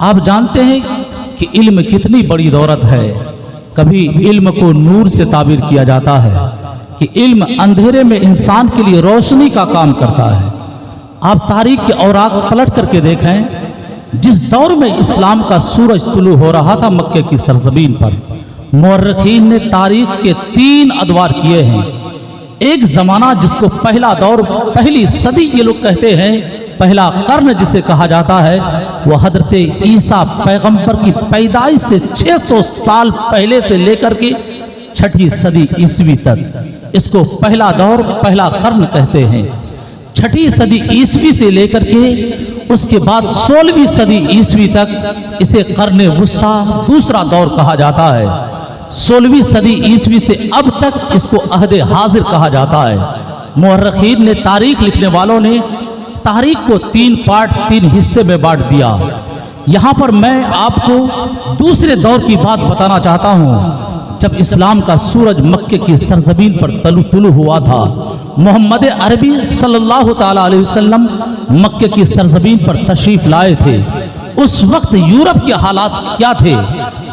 आप जानते हैं कि इल्म कितनी बड़ी दौलत है। कभी इल्म को नूर से ताबीर किया जाता है कि इल्म अंधेरे में इंसान के लिए रोशनी का काम करता है। आप तारीख के औराक पलट करके देखें, जिस दौर में इस्लाम का सूरज तुलू हो रहा था मक्के की सरजमीन पर, मुअर्रिखीन ने तारीख के 3 अदवार किए हैं। एक जमाना जिसको पहला दौर, पहली सदी ये लोग कहते हैं, पहला कर्न जिसे कहा जाता है, वह हजरत ईसा पैगंबर की पैदाइश से 600 साल पहले से लेकर के 6ठी सदी ईस्वी तक, इसको पहला दौर, पहला कर्न कहते हैं। 6ठी सदी ईस्वी से लेकर के उसके बाद 16वीं सदी ईस्वी तक इसे कर्न वुस्ता दूसरा दौर कहा जाता है। 16वीं सदी ईस्वी से अब तक इसको अहदे हाजिर कहा जाता है। मुअर्रिखीन ने, तारीख लिखने वालों ने तारीख को 3 पार्ट, 3 हिस्से में बांट दिया। यहाँ पर मैं आपको दूसरे दौर की बात बताना चाहता हूँ, जब इस्लाम का सूरज मक्के की सरजमीन पर तुलू हुआ था। मोहम्मद अरबी सल्लल्लाहु ताला अलैहि वसल्लम मक्के की सरजमीन पर तशरीफ लाए थे। उस वक्त यूरोप के हालात क्या थे?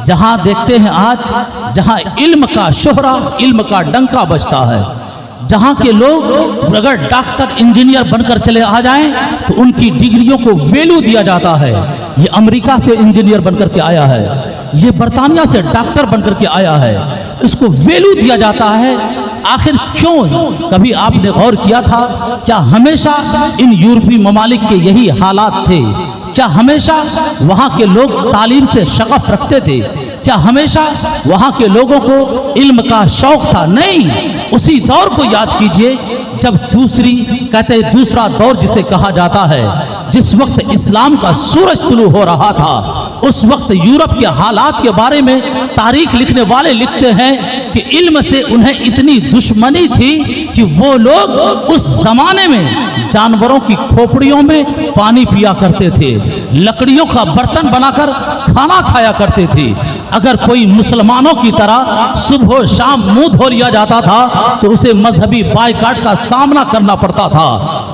जहाँ देखते हैं आज, जहाँ इल्म का शोहरा, इल्म का डंका बजता है, जहाँ के लोग अगर डॉक्टर इंजीनियर बनकर चले आ जाएं तो उनकी डिग्रियों को वैल्यू दिया जाता है। ये अमेरिका से इंजीनियर बनकर के आया है, ये बरतानिया से डॉक्टर बनकर के आया है, इसको वैल्यू दिया जाता है। आखिर क्यों? कभी आपने गौर किया था क्या हमेशा इन यूरोपीय ममालिक के यही हालात थे? क्या हमेशा वहाँ के लोग तालीम से शगफ रखते थे? क्या हमेशा वहाँ के लोगों को इल्म का शौक था? नहीं। उसी दौर को याद कीजिए जब दूसरा दौर जिसे कहा जाता है, जिस वक्त इस्लाम का सूरज तुलू हो रहा था, उस वक्त यूरोप के हालात के बारे में तारीख लिखने वाले लिखते हैं कि इल्म से उन्हें इतनी दुश्मनी थी कि वो लोग उस जमाने में जानवरों की खोपड़ियों में पानी पिया करते थे, लकड़ियों का बर्तन बनाकर खाना खाया करते थे। अगर कोई मुसलमानों की तरह सुबह शाम मुंह धो लिया जाता था तो उसे मजहबी बायकाट का सामना करना पड़ता था।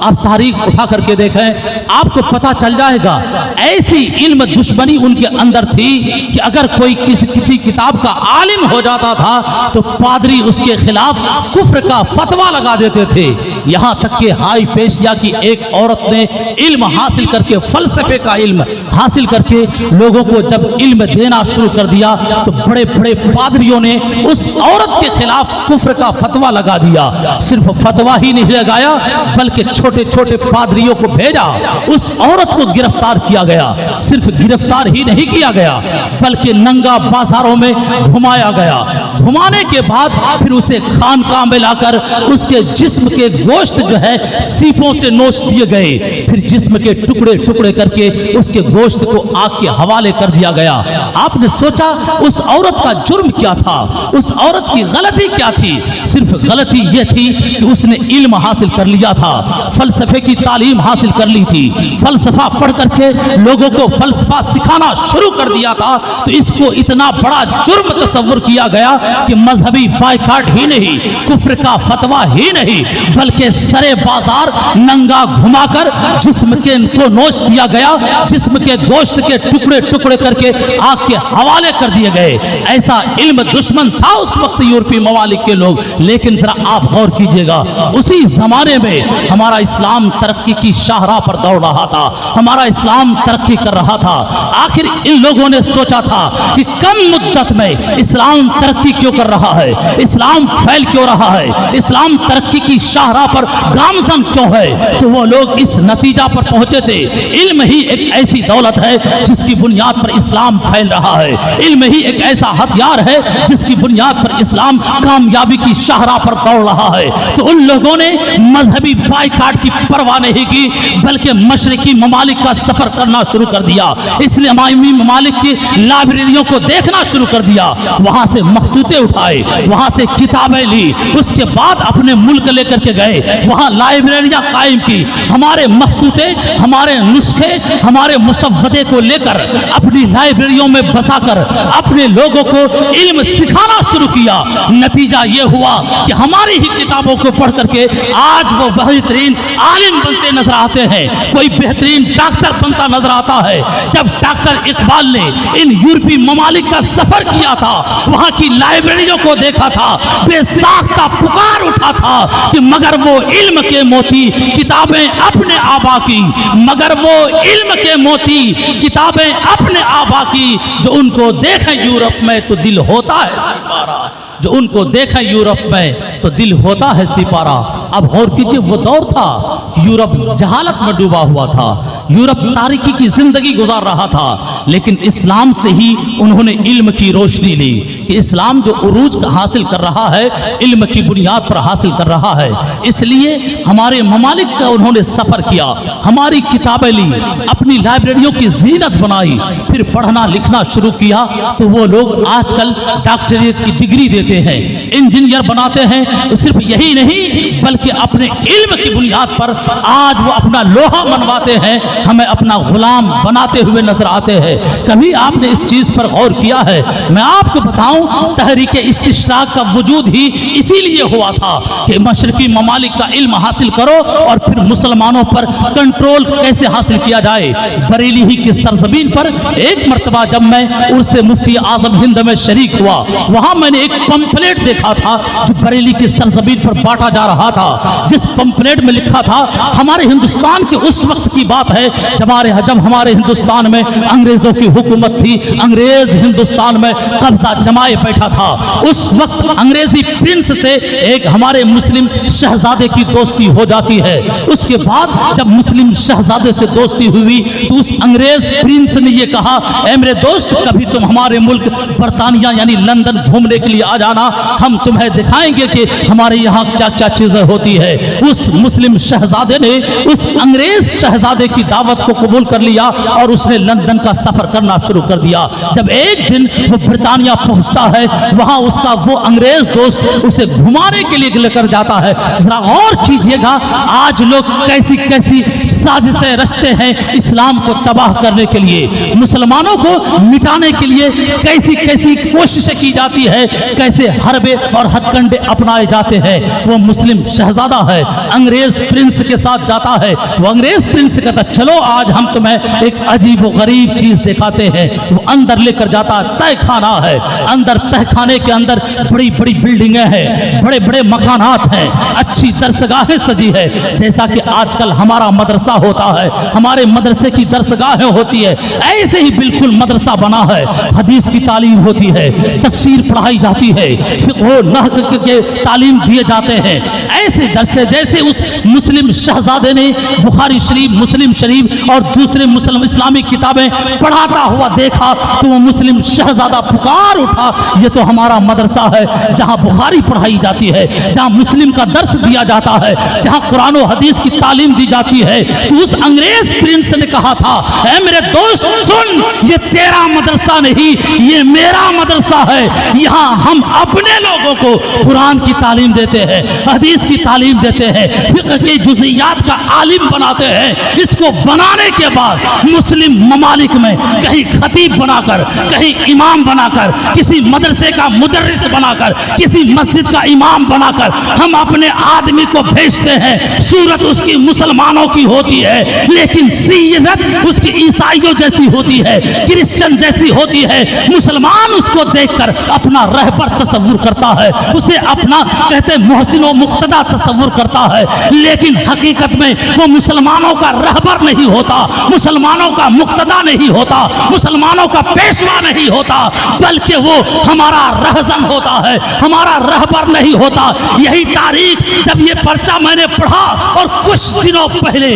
आप तारीख उठा करके देखें, आपको पता चल जाएगा ऐसी इल्म दुश्मनी उनके अंदर थी कि अगर कोई किसी किताब का आलिम हो जाता था तो पादरी उसके खिलाफ कुफ्र का फतवा लगा देते थे। यहाँ तक कि हाई पेशिया की एक औरत ने इल्म हासिल करके, फलसफे का इल्म हासिल करके लोगों को जब इल्म देना शुरू कर दिया तो बड़े बड़े पादरियों ने उस औरत के खिलाफ कुफ्र का फतवा लगा दिया। सिर्फ फतवा ही नहीं लगाया बल्कि छोटे छोटे पादरियों को भेजा, उस औरत को गिरफ्तार किया गया। सिर्फ गिरफ्तार ही नहीं किया गया बल्कि नंगा बाजारों में घुमाया गया। घुमाने के बाद फिर उसे खानकाह में लाकर उसके जिस्म के गोश्त जो है सीपों से नोच दिए गए, फिर जिस्म के टुकड़े टुकड़े करके उसके गोश्त को आग के हवाले कर दिया गया। आपने सोचा उस औरत का जुर्म क्या था? उस औरत की गलती क्या थी? सिर्फ गलती यह थी कि उसने इल्म हासिल कर लिया था, फलसफे की तालीम हासिल कर ली थी, फलसफा पढ़ करके लोगों को फलसफा सिखाना शुरू कर दिया था। तो इसको इतना बड़ा जुर्म तस्वुर किया गया कि मजहबी बायकाट ही नहीं, कुफ्र का फतवा ही नहीं, बल्कि सरे बाजार नंगा घुमाकर जिस्म के को नोच दिया गया, जिस्म के गोश्त के टुकड़े टुकड़े करके आग के हवाले कर दिए गए। ऐसा इल्म दुश्मन था उस वक्त यूरोपीय ममालिक के लोग। लेकिन जरा आप गौर कीजिएगा, उसी जमाने में हमारा इस्लाम तरक्की की शाहराह पर दौड़ रहा था, हमारा इस्लाम तरक्की कर रहा था। आखिर इन लोगों ने सोचा था कि कम मुद्दत में इस्लाम तरक्की क्यों कर रहा है, इस्लाम फैल क्यों रहा है, इस्लाम तरक्की की शाहराह पर गामजन क्यों है? तो वो लोग इस नतीजा पर पहुंचे थे, इल्म ही एक ऐसी दौलत है जिसकी बुनियाद पर इस्लाम फैल रहा है, इल्म ही एक ऐसा हथियार है जिसकी बुनियाद पर इस्लाम कामयाबी की शाहराह पर दौड़ रहा है। तो उन लोगों ने मजहबी बायकाट की परवाह नहीं की बल्कि मशरिकी ममालिक का सफर करना शुरू कर दिया। इसलिए इस्लामी ममालिक की लाइब्रेरियों को देखना शुरू कर दिया, वहां से मखतूते उठाए, वहां से किताबें ली, उसके बाद अपने मुल्क लेकर के गए, वहां लाइब्रेरियां कायम की। हमारे मखतूते, हमारे नुस्खे, हमारे मुसव्वर मसवदे को लेकर अपनी लाइब्रेरियों में बसाकर अपने लोगों को इल्म सिखाना शुरू किया। नतीजा ये हुआ कि हमारी ही किताबों को पढ़ करके आज वो बेहतरीन आलिम बनते नजर आते हैं, कोई बेहतरीन डॉक्टर बनता नजर आता है। जब डॉक्टर इकबाल ने इन यूरोपीय ममालिक का सफर किया था, वहां की लाइब्रेरियों को देखा था, बेसाख्ता पुकार उठा था कि मगर वो इल्म के मोती किताबें अपने आबा की, मगर वो इल्म के मोती किताबें अपने आबा की, जो उनको देखें यूरोप में तो दिल होता है सिपारा, जो उनको देखें यूरोप में तो दिल होता है सिपारा। अब गौर कीजिए, वो दौर था यूरोप जहालत में डूबा हुआ था, यूरोप तारीकी की जिंदगी गुजार रहा था, लेकिन इस्लाम से ही उन्होंने इल्म की रोशनी ली कि इस्लाम जो उरूज हासिल कर रहा है इल्म की बुनियाद पर हासिल कर रहा है। इसलिए हमारे ममालिक का उन्होंने सफर किया, हमारी किताबें ली, अपनी लाइब्रेरियों की जीनत बनाई, फिर पढ़ना लिखना शुरू किया। तो वो लोग आजकल डॉक्टरेट की डिग्री देते हैं, इंजीनियर बनाते हैं। सिर्फ यही नहीं बल्कि अपने इल्म की बुनियाद पर आज वो अपना लोहा मनवाते हैं, हमें अपना गुलाम बनाते हुए नजर आते हैं। कभी आपने इस चीज पर गौर किया है? मैं आपको बताऊं, तहरीक इस्तिशराक का वजूद ही इसीलिए हुआ था कि मशरकी ममालिक का इल्म हासिल करो और फिर मुसलमानों पर कंट्रोल कैसे हासिल किया जाए। बरेली ही की सरजमीन पर एक मरतबा जब मैं उर्से मुफ्ती आजम हिंद में शरीक हुआ, वहां मैंने एक पंपलेट देखा था जो बरेली की सरजमीन पर बांटा जा रहा था, जिस पंपलेट में लिखा था, हमारे हिंदुस्तान के उस वक्त की बात है जब हमारे हिंदुस्तान में अंग्रेजों की हुकूमत थी, अंग्रेज हिंदुस्तान में कब्जा जमाए बैठा था। उस वक्त अंग्रेजी प्रिंस से एक हमारे मुस्लिम शहजादे की दोस्ती हो जाती है। उसके बाद जब मुस्लिम शहजादे से दोस्ती हुई तो उस अंग्रेज प्रिंस ने यह कहा, ऐ मेरे दोस्त, कभी तुम हमारे मुल्क बरतानिया यानी लंदन घूमने के लिए आ जाना, हम तुम्हें दिखाएंगे कि हमारे यहाँ क्या क्या चीजें होती है। उस मुस्लिम शहजादे ने उस अंग्रेज शहजादे की दावत को कबूल कर लिया और उसने लंदन का सफर करना शुरू कर दिया। जब एक दिन वो ब्रिटानिया पहुंचता है, वहां उसका वो अंग्रेज दोस्त उसे घुमाने के लिए लेकर जाता है। जरा और कीजिएगा, आज लोग कैसी कैसी साजिशें रचते हैं इस्लाम को तबाह करने के लिए, मुसलमानों को मिटाने के लिए कैसी कैसी कोशिशें की जाती है, कैसे हरबे और हथकंडे अपनाए जाते हैं। वो मुस्लिम शहजादा है, अंग्रेज प्रिंस के साथ जाता है। वो अंग्रेज प्रिंस कहता, चलो आज हम तुम्हें एक अजीब व गरीब चीज दिखाते हैं। वो अंदर लेकर जाता, तहखाना है, अंदर तहखाने के अंदर बड़ी बड़ी बिल्डिंगें हैं, बड़े बड़े मकानात हैं, अच्छी दरसगाहें सजी है, जैसा कि आजकल हमारा मदरसा होता है, हमारे मदरसे की दरसगाहें होती है, ऐसे ही बिल्कुल मदरसा बना है। हदीस की तालीम होती है, तफसीर पढ़ाई जाती है, फिक़्ह नहव के तालीम दिए जाते हैं। ऐसे दरसे जैसे उस मुस्लिम शहजादे ने बुखारी शरीफ, मुस्लिम शरीफ और दूसरे मुस्लिम इस्लामी किताबें पढ़ाता हुआ देखा तो वो मुस्लिम शहजादा पुकार उठा, ये तो हमारा मदरसा है जहाँ बुखारी पढ़ाई जाती है, जहाँ मुस्लिम का दर्स दिया जाता है, जहाँ कुरान और हदीस की तालीम दी जाती है। तो उस अंग्रेज प्रिंस ने कहा था, ऐ मेरे दोस्त सुन, ये तेरा मदरसा नहीं, ये मेरा मदरसा है। यहाँ हम अपने लोगों को कुरान की तालीम देते हैं, हदीस की तालीम देते हैं, फिक़्ह की जुज़ियात का आलिम बनाते हैं। इसको बनाने के बाद मुस्लिम ममालिक में कहीं खतीब बनाकर, कहीं इमाम बनाकर, किसी मदरसे का मुदर्रिस बनाकर, किसी मस्जिद का इमाम बनाकर हम अपने आदमी को भेजते हैं। सूरत उसकी मुसलमानों की होती है, लेकिन सीरत उसकी ईसाइयों जैसी होती है, क्रिश्चियन जैसी होती है। मुसलमान उसको देखकर अपना रहबर तस्वुर करता है, उसे अपना कहते मोहसिन व मुक्तदा तस्वुर करता है, लेकिन हकीकत में वो मुसलमानों का रहबर नहीं होता, मुसलमानों का मुक्तदा नहीं होता, मुसलमानों का पेशवा नहीं होता, बल्कि वो हमारा रहजन होता है, हमारा रहबर नहीं होता। यही तारीख जब ये पर्चा मैंने पढ़ा और कुछ दिनों पहले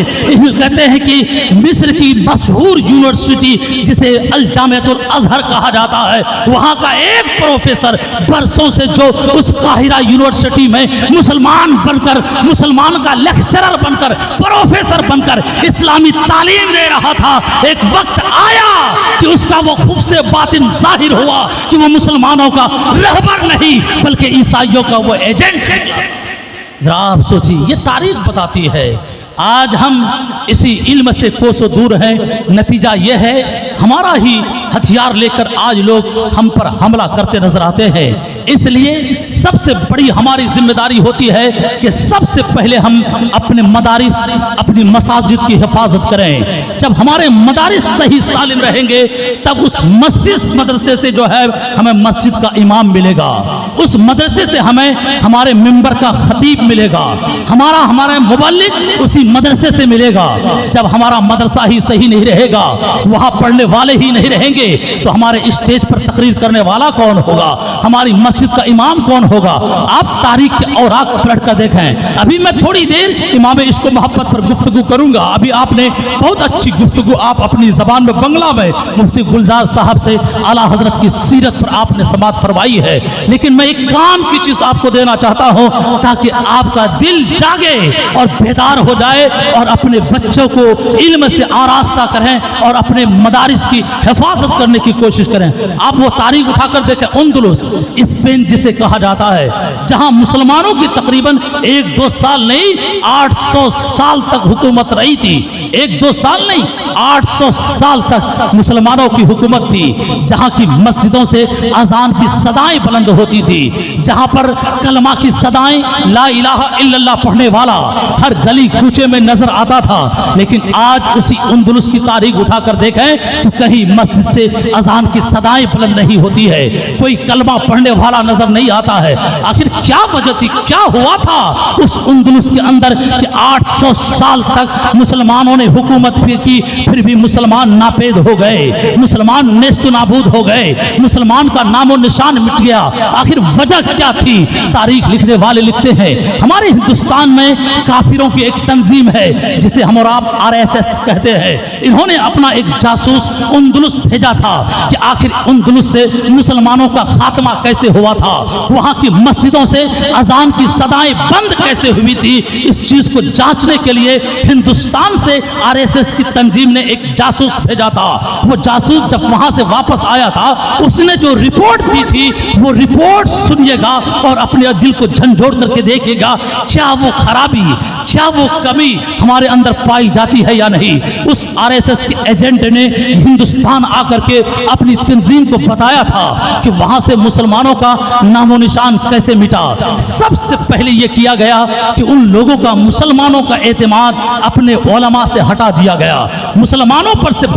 कहते हैं कि मिस्र की मशहूर यूनिवर्सिटी जिसे अल जामिअतुल अज़हर कहा जाता है, वहाँ का एक प्रोफेसर बरसों से जो उस काहिरा यूनिवर्सिटी में मुसलमान बनकर, मुसलमान का लेक्चरर बनकर, प्रोफेसर बनकर इस्लामी तालीम दे रहा था, एक वक्त आया कि उसका वो खूब से बातिन जाहिर हुआ कि वो मुसलमानों का रहबर नहीं बल्कि ईसाइयों का वो एजेंट है। जरा आप सोचिए, ये तारीख बताती है आज हम इसी इल्म से कोसों दूर हैं। नतीजा यह है हमारा ही हथियार लेकर आज लोग हम पर हमला करते नजर आते हैं। इसलिए सबसे बड़ी हमारी जिम्मेदारी होती है कि सबसे पहले हम अपने मदारिस, अपनी मसाजिद की हिफाजत करें। जब हमारे मदारिस सही सालिम रहेंगे तब उस मस्जिद मदरसे से जो है हमें मस्जिद का इमाम मिलेगा, उस मदरसे से हमें हमारे मिंबर का खतीब मिलेगा, हमारा मुबल्लिग उसी मदरसे से मिलेगा। जब हमारा मदरसा ही सही नहीं रहेगा, वहाँ पढ़ने वाले ही नहीं रहेंगे, तो हमारे स्टेज पर तकरीर करने वाला कौन होगा, हमारी मस्जिद का इमाम कौन होगा। आप तारीख के औराक पलट कर देखें। अभी मैं थोड़ी देर इमाम इश्क मोहब्बत पर गुफ्तगू करूंगा। अभी आपने बहुत अच्छी गुफ्तगू आप अपनी जबान में बंगला में मुफ्ती गुलजार साहब से आला हजरत की सीरत पर आपने समात फरमाई है, लेकिन मैं एक काम की चीज आपको देना चाहता हूं ताकि आपका दिल जागे और बेदार हो जाए और अपने बच्चों को इल्म से आरास्ता करें और अपने मदारिस की हिफाजत करने की कोशिश करें। आप वो तारीख उठाकर देखें, उंदुलुस स्पेन जिसे कहा जाता है, जहां मुसलमानों की तकरीबन 1-2 साल नहीं 800 साल तक हुकूमत रही थी। 1-2 साल नहीं 800 साल तक मुसलमानों की हुकूमत थी, जहां की मस्जिदों से अजान की सदाएं बुलंद होती थी, जहां पर कलमा की सदाएं ला इलाहा इल्लल्लाह पढ़ने वाला हर गली कूचे में नजर आता था। लेकिन आज उसी उंदुलुस की तारीख उठाकर देखें तो कहीं मस्जिद से अजान की सदाएं बुलंद नहीं होती है, कोई कलमा पढ़ने वाला नजर नहीं आता है। आखिर क्या वजह थी, क्या हुआ था उस उंदुलुस के अंदर कि 800 साल तक मुसलमानों ने हुकूमत की, फिर भी मुसलमान नापेद हो गए, मुसलमान नेस्त नाबूद हो गए, मुसलमान का नामो निशान मिट गया। आखिर वजह क्या थी? तारीख लिखने वाले लिखते हैं हमारे हिंदुस्तान में काफिरों की एक तंजीम है जिसे हम और आप RSS कहते हैं। इन्होंने अपना एक जासूस उंदुलुस भेजा था कि आखिर उंदुलुस से मुसलमानों का खात्मा कैसे हुआ था, वहां की मस्जिदों से अजान की सदाएं बंद कैसे हुई थी। इस चीज को जांचने के लिए हिंदुस्तान से RSS की तंजीम ने एक जासूस भेजा था। वो जासूस जब वहां से वापस आया था, उसने जो रिपोर्ट दी थी वो रिपोर्ट सुनिएगा और अपने दिल को झंझोड़ करके देखिएगा, क्या वो खराबी, क्या वो कमी हमारे अंदर पाई जाती है या नहीं। उस RSS के एजेंट ने हिंदुस्तान आकर के अपनी तंजीम को बताया था कि वहां से मुसलमानों का नामो निशान कैसे मिटा। सबसे पहले यह किया गया कि उन लोगों का, मुसलमानों का एतमाद अपने उलमा से हटा दिया गया। मुसलमानों पर से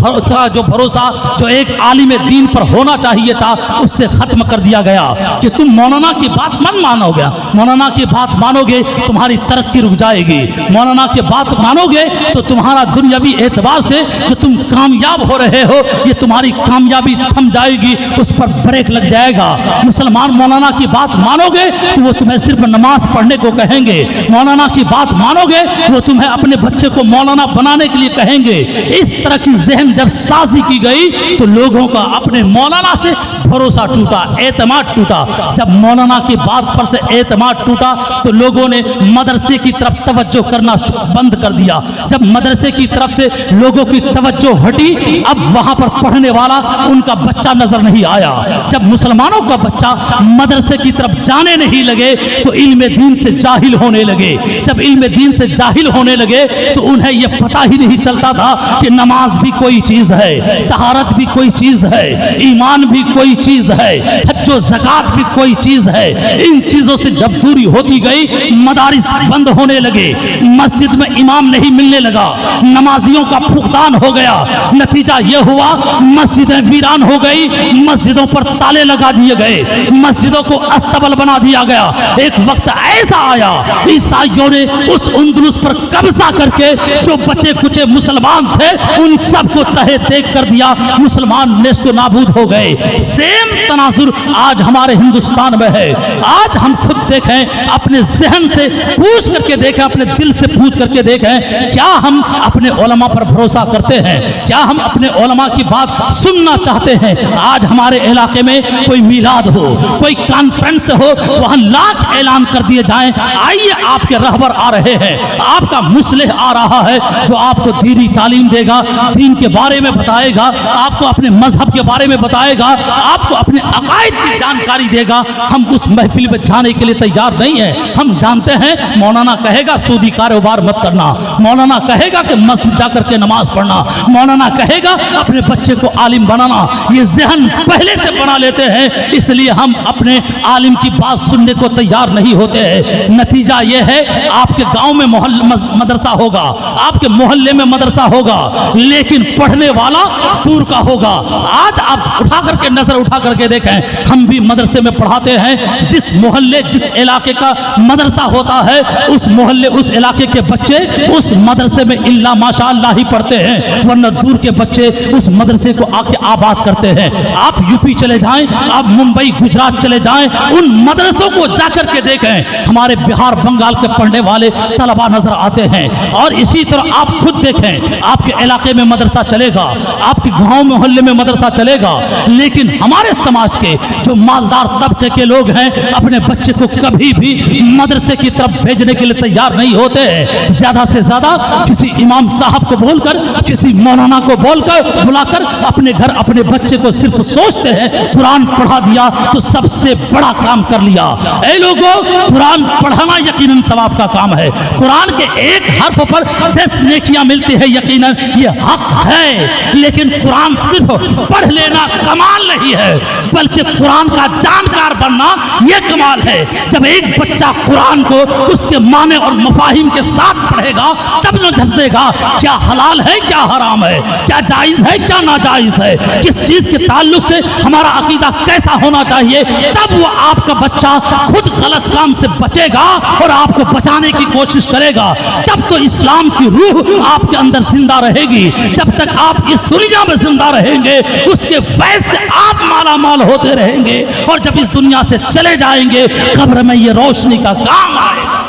जो भरोसा जो एक आलिम दीन पर होना चाहिए था उससे खत्म कर दिया गया कि तुम मौलाना की बात मत मानोगे, मौलाना की बात मानोगे तुम्हारी तरक्की रुक जाएगी, मौलाना की बात मानोगे तो तुम्हारा दुनियावी एतबार से जो तुम कामयाब हो रहे हो ये तुम्हारी कामयाबी थम जाएगी, उस पर ब्रेक लग जाएगा। मुसलमान मौलाना की बात मानोगे तो वो तुम्हें सिर्फ नमाज पढ़ने को कहेंगे, मौलाना की बात मानोगे वो तुम्हें अपने बच्चे को मौलाना बनाने के लिए कहेंगे। इस तरह की जहन जब साजी की गई तो लोगों का अपने मौलाना से भरोसा टूटा, एतमाद टूटा। जब मौलाना की बात पर से एतमाद टूटा तो लोगों ने मदरसे की तरफ तवज्जो करना बंद कर दिया। जब मदरसे की तरफ से लोगों की तवज्जो हटी, अब वहां पर पढ़ने वाला उनका बच्चा नजर नहीं आया। जब मुसलमानों का बच्चा मदरसे की तरफ जाने नहीं लगे तो इल्म दीन से जाहिल होने लगे। जब इल्म दीन से जाहिल होने लगे तो उन्हें यह पता ही नहीं चलता था कि नमाज भी कोई चीज है, तहारत भी कोई चीज है, ईमान भी कोई चीज है, हज्जो ज़कात भी कोई चीज है। इन चीजों से जब दूरी होती गई मदारिस बंद होने लगे, मस्जिद में इमाम नहीं मिलने लगा, नमाजियों का फुकदान हो गया। नतीजा यह हुआ मस्जिदें वीरान हो गई, मस्जिदों पर ताले लगा दिए गए, मस्जिदों को अस्तबल बना दिया गया। एक वक्त ऐसा आया ईसाइयों ने उस उंदुलुस पर कब्जा करके जो बचे कुचे मुसलमान थे उन सबको तहे तेग कर दिया, मुसलमान नेस्तो नाबूद हो गए। सेम तनाजुर आज हमारे हिंदुस्तान में है। आज हम खुद देखें, अपने जहन से पूछ करके देखें, अपने दिल से पूछ करके देखें, क्या हम अपने उलमा पर भरोसा करते हैं, क्या हम अपने उलमा की बात सुनना चाहते हैं। आज हमारे इलाके में कोई मिलाद हो, कोई कॉन्फ्रेंस हो, वहां लाख ऐलान कर दिए जाएं, आइए आपके रहबर आ रहे हैं, आपका मुस्लिह आ रहा है जो आपको दीनी तालीम देगा, दीन के बारे में बताएगा, आपको अपने मजहब के बारे में बताएगा, आपको अपने अकायद की जानकारी देगा। हम उस महफिल में जाने के लिए तैयार नहीं है। हम जानते हैं मौलाना कहेगा सूदी कारोबार मत करना, मौलाना कहेगा कि मस्जिद जाकर के नमाज पढ़ना, मौलाना कहेगा अपने बच्चे को आलिम बनाना। ये जहन पहले से बना लेते हैं, इसलिए हम अपने आलिम की बात सुनने को तैयार नहीं होते हैं। नतीजा ये है आपके गांव में मदरसा होगा, आपके मोहल्ले में मदरसा होगा, लेकिन पढ़ने वाला दूर का होगा। आज आप उठा करके नजर उठा करके देखें, हम भी मदरसे में पढ़ाते हैं। जिस मोहल्ले जिस इलाके का मदरसा होता है, उस मोहल्ले उस इलाके के बच्चे उस मदरसे में इल्ला माशाअल्लाह ही पढ़ते हैं, वरना दूर के बच्चे उस मदरसे को आके आबाद करते हैं। आप यूपी चले जाएं, आप मुंबई गुजरात चले जाएं, उन मदरसों को जाकर के देखें, हमारे बिहार बंगाल के पढ़ने वाले तलबा नजर आते हैं। और इसी तरह आप खुद देखें, आपके इलाके में मदरसा चलेगा, आपके गांव मोहल्ले में मदरसा चलेगा, लेकिन हमारे समाज के जो मालदार तबके के लोग हैं अपने बच्चे को कभी भी मदरसे की तरफ भेजने के लिए तैयार नहीं होते हैं। ज्यादा से ज्यादा किसी इमाम साहब को बोलकर, किसी मौलाना को बोलकर बुलाकर अपने घर अपने बच्चे को सिर्फ सोचते हैं कुरान पढ़ा दिया तो सबसे बड़ा काम कर लिया। ऐ लोगों, कुरान पढ़ाना यकीनन सवाब का काम है। कुरान के एक हर्फ पर 10 नेकियां मिलती है, यकीनन ये हक है। लेकिन कुरान सिर्फ पढ़ लेना कमाल नहीं है, बल्कि कुरान का जानकार बनना यह कमाल है। जब एक बच्चा कुरान को उसके माने और मफाहिम के साथ पढ़ेगा, तब न झपसेगा क्या हलाल है क्या हराम है, क्या जायज है क्या नाजायज है, किस चीज के ताल्लुक से हमारा अकीदा कैसा होना चाहिए। तब वो आपका बच्चा खुद गलत काम से बचेगा और आपको बचाने की कोशिश करेगा। तब तो इस्लाम की रूह आपके अंदर जिंदा रहेगी। जब तक आप इस दुनिया में जिंदा रहेंगे, उसके फैज़ से आप माला माल होते रहेंगे, और जब इस दुनिया से चले जाएंगे, कब्र में ये रोशनी का काम आएगा।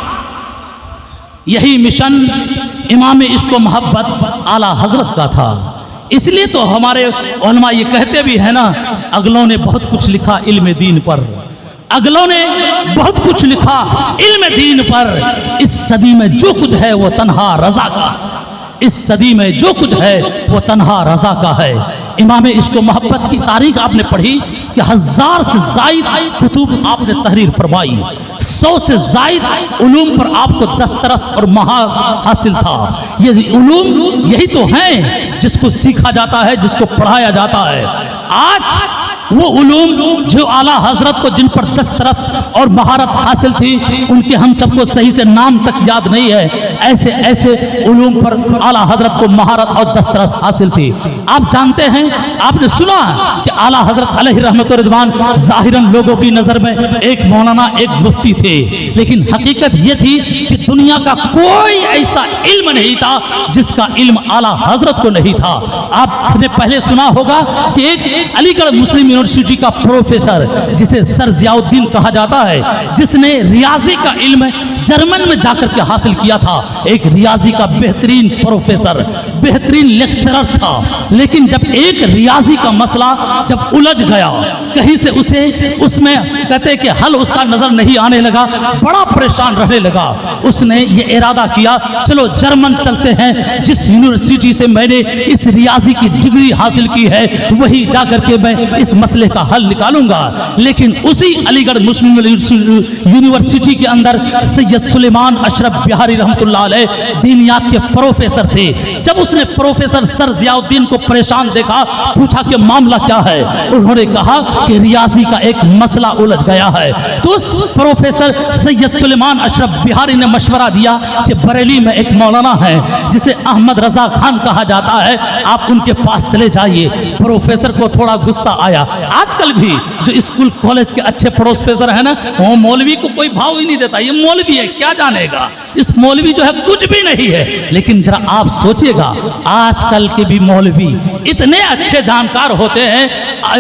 यही मिशन इमाम इश्क व मोहब्बत आला हजरत का था। इसलिए तो हमारे उलमा ये कहते भी है ना, अगलों ने बहुत कुछ लिखा इल्म दीन पर, अगलों ने बहुत कुछ लिखा इल्म दीन पर। इस सदी में जो कुछ है वो तन्हा रजा का, इस सदी में जो कुछ है वो तन्हा रजा का है। इमाम इश्क व मोहब्बत की तारीख आपने पढ़ी कि 1000 से जायद कुतुब आपने तहरीर फरमाई, 100 से जायद उलूम पर आपको दस्तरस और महार हासिल था। ये उलूम यही तो हैं जिसको सीखा जाता है, जिसको पढ़ाया जाता है। आज वो उलूम जो आला हजरत को जिन पर दस्तरस और महारत हासिल थी, उनके हम सबको सही से नाम तक याद नहीं है। ऐसे ऐसे उलूम पर आला हजरत को महारत और दस्तरस हासिल थी। आप जानते हैं, आपने सुना कि आला हजरत अलैहि रहमत व रिदवान जाहिरन लोगों की नज़र में एक मौलाना एक मुफ्ती थे, लेकिन हकीकत ये थी कि दुनिया का कोई ऐसा इल्म नहीं था जिसका इल्म आला हजरत को नहीं था। आपने पहले सुना होगा कि एक अलीगढ़ मुस्लिम यूनिवर्सिटी का प्रोफेसर, जिसे सर जियाउद्दीन कहा जाता है, जिसने रियाजी का इल्म जर्मन में जाकर के हासिल किया था, एक रियाजी का बेहतरीन प्रोफेसर, बेहतरीन लेक्चरर था। लेकिन जब एक रियाजी का मसला जब उलझ गया, कहीं से उसे उसमें कहते कि हल उसका नजर नहीं आने लगा, बड़ा परेशान रहने लगा। उसने ये इरादा किया, चलो जर्मन चलते हैं, जिस यूनिवर्सिटी से मैंने इस रियाजी की डिग्री हासिल की है वही जाकर के मैं इस मसले का हल निकालूंगा। लेकिन उसी अलीगढ़ मुस्लिम यूनिवर्सिटी के अंदर सैयद सुलेमान अशरफ बिहारी रहमतुल्लाह अलैह दीनियात के प्रोफेसर थे। जब उसने प्रोफेसर सर जियाउद्दीन को परेशान देखा, पूछा कि मामला क्या है। उन्होंने कहा कि रियाजी का एक मसला उलझ गया है। तो उस प्रोफेसर सैयद सुलेमान अशरफ बिहारी ने मशवरा दिया कि बरेली में एक मौलाना है जिसे अहमद रजा खान कहा जाता है, आप उनके पास चले जाइए। प्रोफेसर को थोड़ा गुस्सा आया। आजकल भी जो स्कूल कॉलेज के अच्छे प्रोफेसर है ना, वो मौलवी को कोई भाव ही नहीं देता, ये मौलवी है क्या जानेगा, इस मौलवी जो है कुछ भी नहीं है। लेकिन जरा आप सोचिएगा, आजकल के भी मौलवी इतने अच्छे जानकार होते हैं,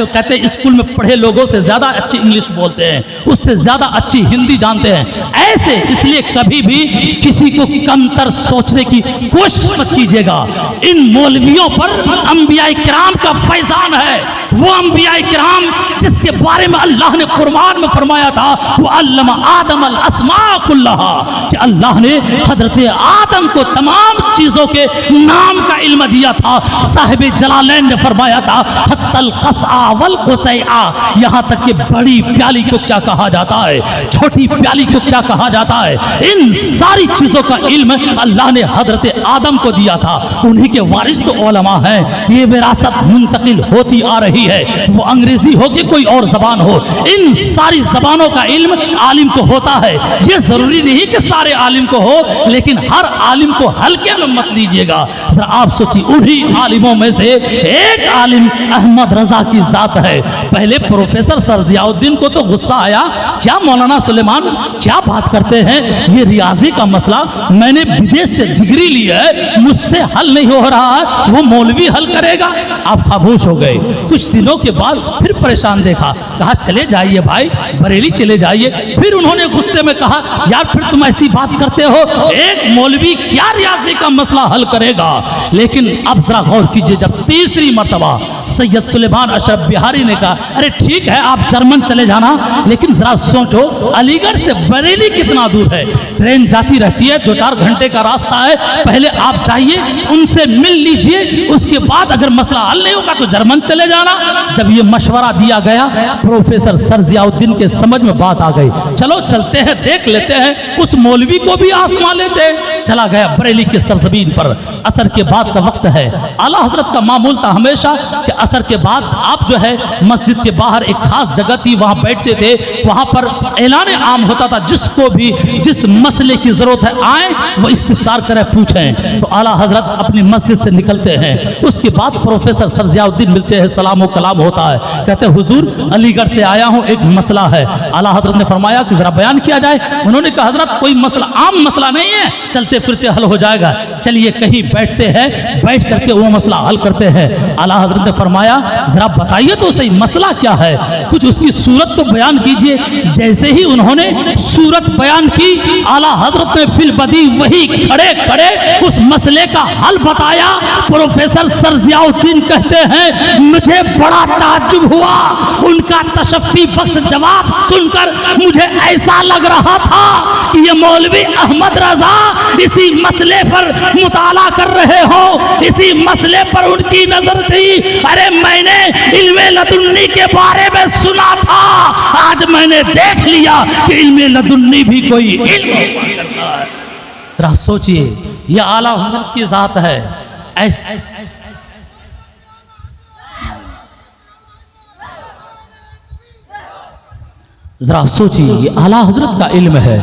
कहते हैं स्कूल में पढ़े लोगों से ज्यादा अच्छी इंग्लिश बोलते हैं, उससे ज्यादा अच्छी हिंदी जानते हैं। ऐसे इसलिए कभी भी किसी को कमतर सोचने की कोशिश मत कीजिएगा। इन मौलवियों पर अंबिया किराम का फैजान है, वो अंबिया किराम जिसके बारे में अल्लाह ने कुरान में फरमाया था, वो अल्लमा आदम अल अस्मा कुल्लहा, कि अल्लाह ने हजरत आदम को तमाम चीजों के नाम का इल्म दिया था। साहिब जलालैन ने फरमाया था, हत्तल क़स्आ वल क़ुसैआ, यहाँ तक कि बड़ी प्याली को क्या कहा जाता है, छोटी प्याली को क्या कहा जाता है, इन सारी चीजों का इल्म अल्लाह ने हजरत आदम को दिया था। उन्हीं के वारिस तो उलमा हैं। ये विरासत मुंतकिल होती आ रही है, वो अंग्रेजी हो कि कोई और जबान हो, इन सारी जबानों का इल्म आलिम को होता है। ये जरूरी नहीं कि सारे आलिम को हो, लेकिन हर आलिम को हल्के में मत लीजिएगा। जरा आप सोचिए, उन्हीं आलिमों में से एक आलिम अहमद रजा की जात है। पहले प्रोफेसर सर जियाउद्दीन को तो गुस्सा आया, क्या मौलाना सुलेमान क्या बात करते हैं, ये रियाजी का मसला मैंने विदेश से डिग्री ली है, मुझसे हल नहीं हो रहा है, वो मौलवी हल करेगा। आप खामोश हो गए। कुछ दिनों के बाद फिर परेशान देखा, कहा चले जाइए भाई, बरेली चले जाइए। फिर उन्होंने गुस्से में कहा, यार फिर तुम ऐसी बात करते हो, एक मौलवी क्या रियाजी का मसला हल करेगा। लेकिन अब जरा गौर कीजिए, जब तीसरी मर्तबा सैयद सुलेमान अशरफ बिहारी ने कहा, अरे ठीक है आप जर्मन चले जाना, लेकिन जरा सोचो अलीगढ़ से बरेली कितना दूर है, ट्रेन जाती रहती है, 2-4 घंटे का रास्ता है, पहले आप जाइए उनसे मिल लीजिए, उसके बाद अगर मसला हल नहीं होगा तो जर्मन चले जाना। जब ये मशवरा दिया गया, प्रोफेसर सर जियाउद्दीन के समझ में बात आ गई, चलो चलते हैं, देख लेते हैं, उस मौलवी को भी आजमा लेते हैं। चला गया बरेली की सरजमीन पर। असर के बाद का वक्त है। आला हजरत का मामूल था हमेशा कि असर के बाद आप जो है मस्जिद के बाहर एक खास जगह थी, वहां बैठते थे, वहां पर ऐलान आम होता था, जिसको भी जिस मसले की जरूरत है आए वो इस्तिफसार करें, पूछें। तो आला हजरत अपनी मस्जिद से निकलते हैं। उसके बाद प्रोफेसर सर जियाउद्दीन मिलते हैं, सलाम कलाम होता है, कहते हैं हुजूर अलीगढ़ से आया हूं, एक मसला है। आला हजरत ने फरमाया कि जरा बयान किया जाए। उन्होंने कहा हजरत कोई मसला आम मसला नहीं है, चलते फिरते हल हो जाएगा, चलिए कहीं बैठते हैं, बैठ करके वो मसला हल करते हैं। आला हजरत ने फरमाया जरा बताइए तो सही मसला क्या है, कुछ उसकी सूरत तो बयान कीजिए। जैसे ही उन्होंने सूरत बयान की, आला हजरत ने फिल बदी वही खड़े खड़े उस मसले का हल बताया। प्रोफेसर सर जियाउद्दीन कहते हैं मुझे बड़ा ताज्जुब हुआ, उनका तशफ़ी बख्श जवाब सुनकर मुझे ऐसा लग रहा था कि ये मौलवी अहमद रजा इसी मसले पर मुताला कर रहे हो, इसी मसले पर उनकी नजर थी। अरे मैंने इल्मे लदुन्नी के बारे में सुना था, आज मैंने देख लिया कि इल्मे लदुन्नी भी कोई इल्म करता है। जरा सोचिए, यह आला हजरत की जात है। ऐसे जरा सोचिए, ये आला हजरत का इल्म है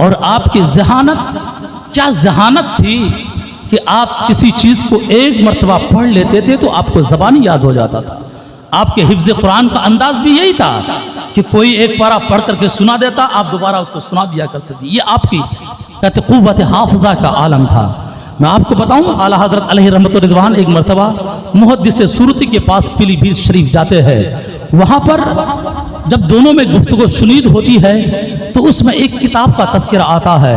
और आपकी जहानत, क्या जहानत थी कि आप किसी चीज को एक मर्तबा पढ़ लेते थे तो आपको ज़बानी याद हो जाता था। आपके हिफ्ज़ कुरान का अंदाज भी यही था कि कोई एक पारा पढ़ करके सुना देता, आप दोबारा उसको सुना दिया करते थे। ये आपकी कहते क़ुव्वत हाफ़िज़ा का आलम था। मैं आपको बताऊं, आला हजरत अलैहि रहमत व रिज़वान एक मर्तबा मुहद्दिस सूरती के पास पीलीभीत शरीफ जाते हैं। वहाँ पर जब दोनों में गुफ्तगू शुनीद होती है तो उसमें एक किताब का तज़किरा आता है,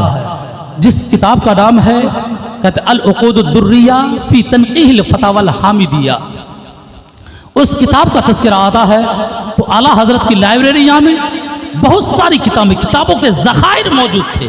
जिस किताब का नाम है कहते अल उक़ूद दुर्रिया फ़ी तनक़ीह फ़तावल हामिदिया। उस किताब का तज़किरा आता है तो आला हजरत की लाइब्रेरिया में बहुत सारी किताबों के ज़खायर मौजूद थे।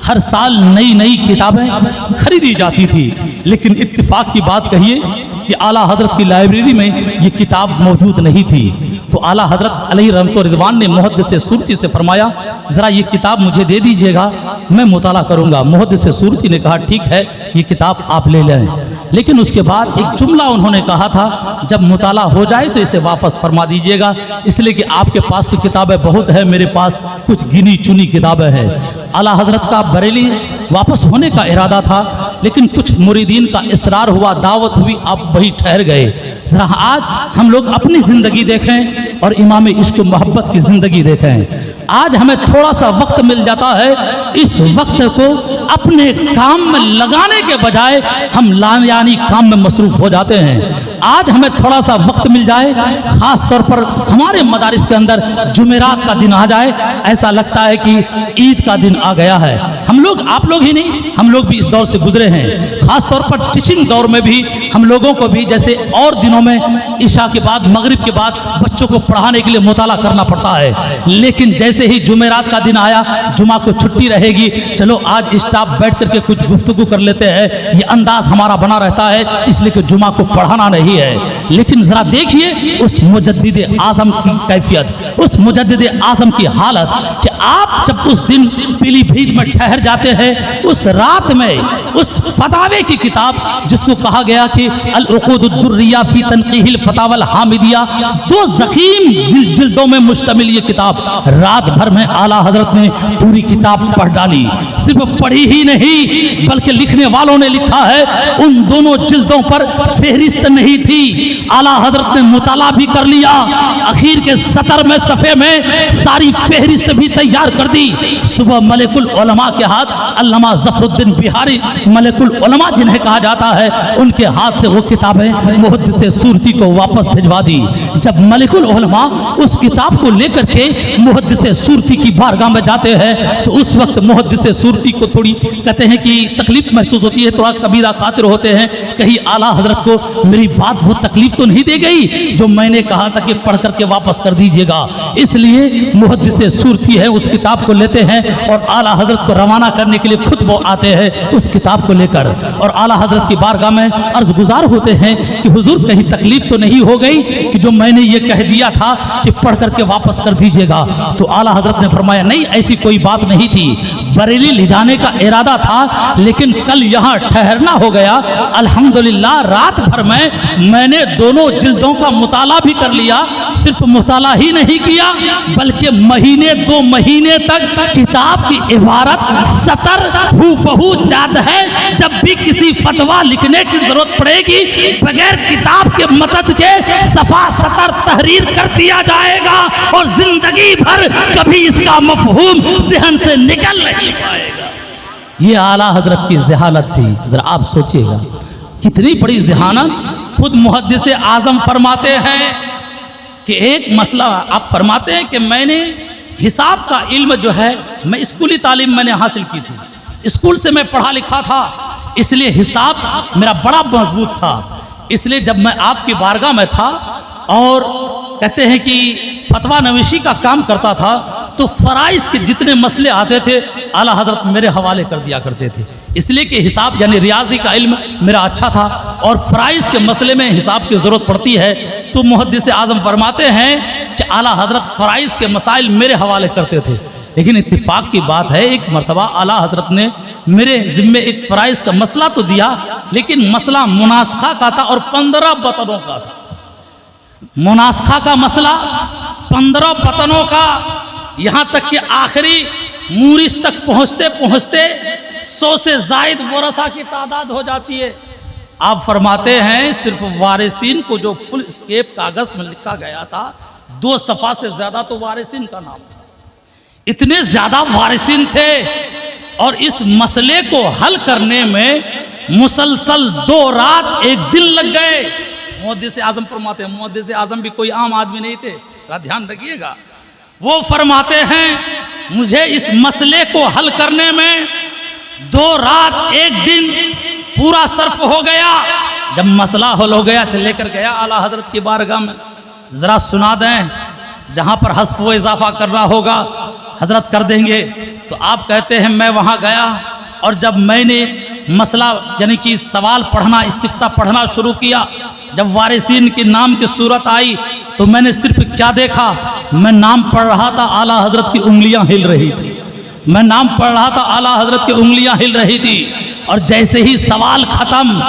हर साल नई नई किताबें खरीदी जाती थी, लेकिन इत्तिफाक की बात कहिए कि आला हजरत की लाइब्रेरी में ये किताब मौजूद नहीं थी। तो आला हजरत अलैहि रहमत व रिज़वान ने मुहद्दिस सूरती से फरमाया ज़रा ये किताब मुझे दे दीजिएगा, मैं मुताला करूँगा। मुहद्दिस सूरती ने कहा ठीक है, ये किताब आप ले लें। लेकिन उसके बाद एक जुमला उन्होंने कहा था, जब मुताला हो जाए तो इसे वापस फरमा दीजिएगा, इसलिए कि आपके पास तो किताबें बहुत है, मेरे पास कुछ गिनी चुनी किताबें हैं। आला हजरत का बरेली वापस होने का इरादा था, लेकिन कुछ मुरीदीन का इसरार हुआ, दावत हुई, आप वही ठहर गए। ज़रा आज हम लोग अपनी ज़िंदगी देखें और इमाम इश्क मोहब्बत की ज़िंदगी देखें। आज हमें थोड़ा सा वक्त मिल जाता है, इस वक्त को अपने काम में लगाने के बजाय हम लायानी काम में मसरूफ़ हो जाते हैं। आज हमें थोड़ा सा वक्त मिल जाए, खास तौर पर हमारे मदारिस के अंदर जुमेरात का दिन आ जाए, ऐसा लगता है कि ईद का दिन आ गया है। हम लोग, आप लोग ही नहीं, हम लोग भी इस दौर से गुजरे हैं। खास तौर पर टीचिंग दौर में भी हम लोगों को भी, जैसे और दिनों में ईशा के बाद, मगरिब के बाद बच्चों को पढ़ाने के लिए मुताला करना पड़ता है, लेकिन जैसे ही जुमेरात का दिन आया, जुमा को छुट्टी रहेगी, चलो आज स्टाफ बैठ करके कुछ गुफ्तगू कर लेते हैं, ये अंदाज हमारा बना रहता है, इसलिए कि जुमा को पढ़ाना नहीं है। लेकिन जरा देखिए उस मुजद्दिद आज़म की कैफियत, उस मुजद्दिद आज़म की हालत कि आप जब उस दिन पीलीभीत में ठहर जाते हैं, उस रात में उस फतावे की किताब जिसको कहा गया कि अल-उक़ूद-उद-दुर्रिया फी तनक़ीहिल फतावल हामिदिया, 2 ज़ख़ीम जिल्दों में मुश्तमिल ये किताब, रात भर में आला हजरत ने पूरी किताब पढ़ डाली। सिर्फ पढ़ी ही नहीं बल्कि लिखने वालों ने लिखा है, उन दोनों जिल्दों पर फहरिस्त नहीं थी, आला हजरत ने मुताला भी कर लिया, आखिर के सतर में सफ़े में सारी फहरिस्त भी तैयार कर दी। सुबह मलिकुल उलमा के हाथ, अल्लामा ज़फ़रुद्दीन बिहारी मलिकुल उलमा जिन्हें कहा जाता है, उनके हाथ से वो किताबें मुहद्दिस सूरती को वापस भिजवा दी। जब मलिकुल उलमा उस किताब को लेकर के मुहद्दिस सूरती की बारगाह में जाते हैं, तो उस वक्त मुहद्दिस सूरती को थोड़ी कहते हैं कि तकलीफ महसूस होती है, थोड़ा कबीरा खातिर होते हैं, कहीं आला हजरत को मेरी बात बहुत तकलीफ तो नहीं दे गई जो मैंने कहा था कि पढ़ करके वापस कर दीजिएगा। इसलिए मुहद्दिस सूरती है उस किताब को लेते हैं और आला हजरत को रवाना करने के लिए खुद वो आते हैं उस किताब को लेकर, और आला हजरत की बारगाह में अर्ज गुजार होते हैं कि हुजूर कहीं तकलीफ तो नहीं हो गई कि जो मैंने ये कह दिया था कि पढ़ करके वापस कर दीजिएगा। तो आला हजरत ने फरमाया नहीं, ऐसी कोई बात नहीं थी, बरेली ले जाने का इरादा था, लेकिन कल यहाँ ठहरना हो गया। अल्हम्दुलिल्लाह रात भर में मैंने दोनों जिल्दों का मुताला भी कर लिया, सिर्फ मुताला ही नहीं किया बल्कि महीने 2 महीने तक किताब की इबारत सतर हूबहू याद है। जब भी किसी फतवा लिखने की जरूरत पड़ेगी, बगैर किताब के मदद के सफा सतर तहरीर कर दिया जाएगा और जिंदगी भर कभी इसका मफहूम ज़हन से निकल नहीं पाएगा। ये आला हजरत की जहालत थी। जरा आप सोचिएगा कितनी बड़ी जहानत। खुद मुहद्दिस आज़म फरमाते हैं कि एक मसला, आप फरमाते हैं कि मैंने हिसाब का इल्म जो है, मैं स्कूली तालीम मैंने हासिल की थी, स्कूल से मैं पढ़ा लिखा था, इसलिए हिसाब मेरा बड़ा मजबूत था। इसलिए जब मैं आपकी बारगाह में था और कहते हैं कि फतवा नवीशी का काम करता था, तो फ़राइज़ के जितने मसले आते थे आला हजरत मेरे हवाले कर दिया करते थे, इसलिए कि हिसाब यानी रियाजी का इल्म मेरा अच्छा था और फ़राइज़ के मसले में हिसाब की ज़रूरत पड़ती है। तो मुहद्दिस आज़म फरमाते हैं कि आला हजरत फ़राइज़ के मसाइल मेरे हवाले करते थे। लेकिन इत्तिफाक की बात है, एक मरतबा आला हजरत ने मेरे ज़िम्मे एक फ़राइज़ का मसला तो दिया, लेकिन मसला मुनासखा का था और 15 बतनों का था। मुनासखा का मसला 15 बतनों का, यहाँ तक कि आखिरी मूरिस तक पहुँचते पहुँचते 100 से ज़ायद वरसा की तादाद हो जाती है। आप फरमाते हैं सिर्फ वारिसीन को जो फुल स्केप कागज़ में लिखा गया था, 2 सफ़ा से ज़्यादा तो वारिसीन का नाम था। इतने ज़्यादा वारिसीन थे और इस मसले को हल करने में मुसलसल 2 रात 1 दिन लग गए। मुहद्दिस आज़म फरमाते हैं, मुहद्दिस आज़म भी कोई आम आदमी नहीं थे, ध्यान रखिएगा। वो फरमाते हैं मुझे इस मसले को हल करने में 2 रात 1 दिन पूरा सर्फ हो गया। जब मसला हल हो गया, चल लेकर गया आला हजरत की बारगाह में, ज़रा सुना दें, जहाँ पर हस्फ व इजाफा करना होगा हजरत कर देंगे। तो आप कहते हैं मैं वहाँ गया और जब मैंने मसला यानी कि सवाल पढ़ना, इस्तिफ्ता पढ़ना शुरू किया, जब वारिसीन के नाम की सूरत आई तो मैंने सिर्फ क्या देखा, मैं नाम पढ़ रहा था, आला हजरत की उंगलियां हिल रही थी। मैं नाम पढ़ रहा था, आला हजरत की उंगलियां हिल रही थी। और जैसे ही सवाल खत्म,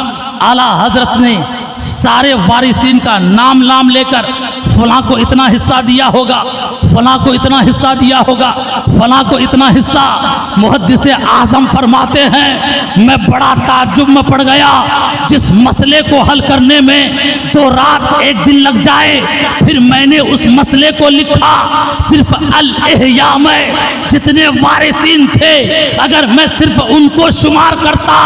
आला हजरत ने सारे वारिसीन का नाम लेकर फलां को इतना हिस्सा दिया होगा, फलां को इतना हिस्सा दिया होगा, फलां को इतना हिस्सा। मुहद्दिस आज़म फरमाते हैं मैं बड़ा ताज्जुब में पड़ गया, जिस मसले को हल करने में 2 रात 1 दिन लग जाए। फिर मैंने उस मसले को लिखा। सिर्फ अल इह्या में जितने वारिसीन थे, अगर मैं सिर्फ उनको शुमार करता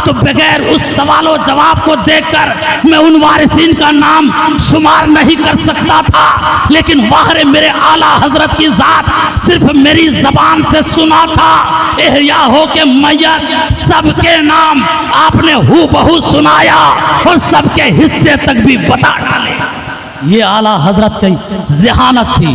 तो बगैर उस सवालों जवाब को देखकर मैं उन वारिसीन का नाम शुमार नहीं कर सकता था। लेकिन वाहरे मेरे आला हजरत की जात सिर्फ मेरी जबान से सुना था। इह्या हो के मैयत सबके नाम आपने हूबहू सुनाया और सबके हिस्से तक भी बता डाले। ये आला हजरत की ज़हानत थी,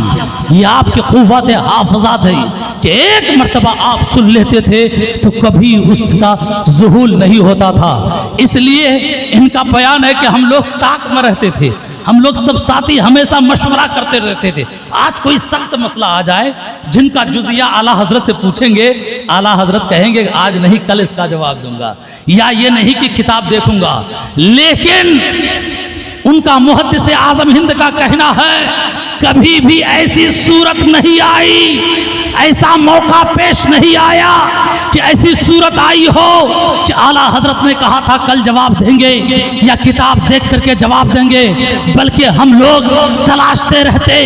ये आपके क़ुव्वत हाफ़िज़ा थी कि एक मर्तबा आप सुन लेते थे तो कभी उसका ज़ुहूल नहीं होता था। इसलिए इनका बयान है कि हम लोग ताक में रहते थे, हम लोग सब साथी हमेशा मशवरा करते रहते थे। आज कोई सख्त मसला आ जाए जिनका जुज़िया आला हजरत से पूछेंगे, आला हजरत कहेंगे आज नहीं कल इसका जवाब दूंगा, या ये नहीं कि किताब देखूंगा। लेकिन उनका मुहद्दिस आज़म हिंद का कहना है कभी भी ऐसी सूरत नहीं आई, ऐसा मौका पेश नहीं आया कि ऐसी सूरत आई हो कि आला हजरत ने कहा था कल जवाब देंगे या किताब देख करके जवाब देंगे, बल्कि हम लोग तलाशते रहते,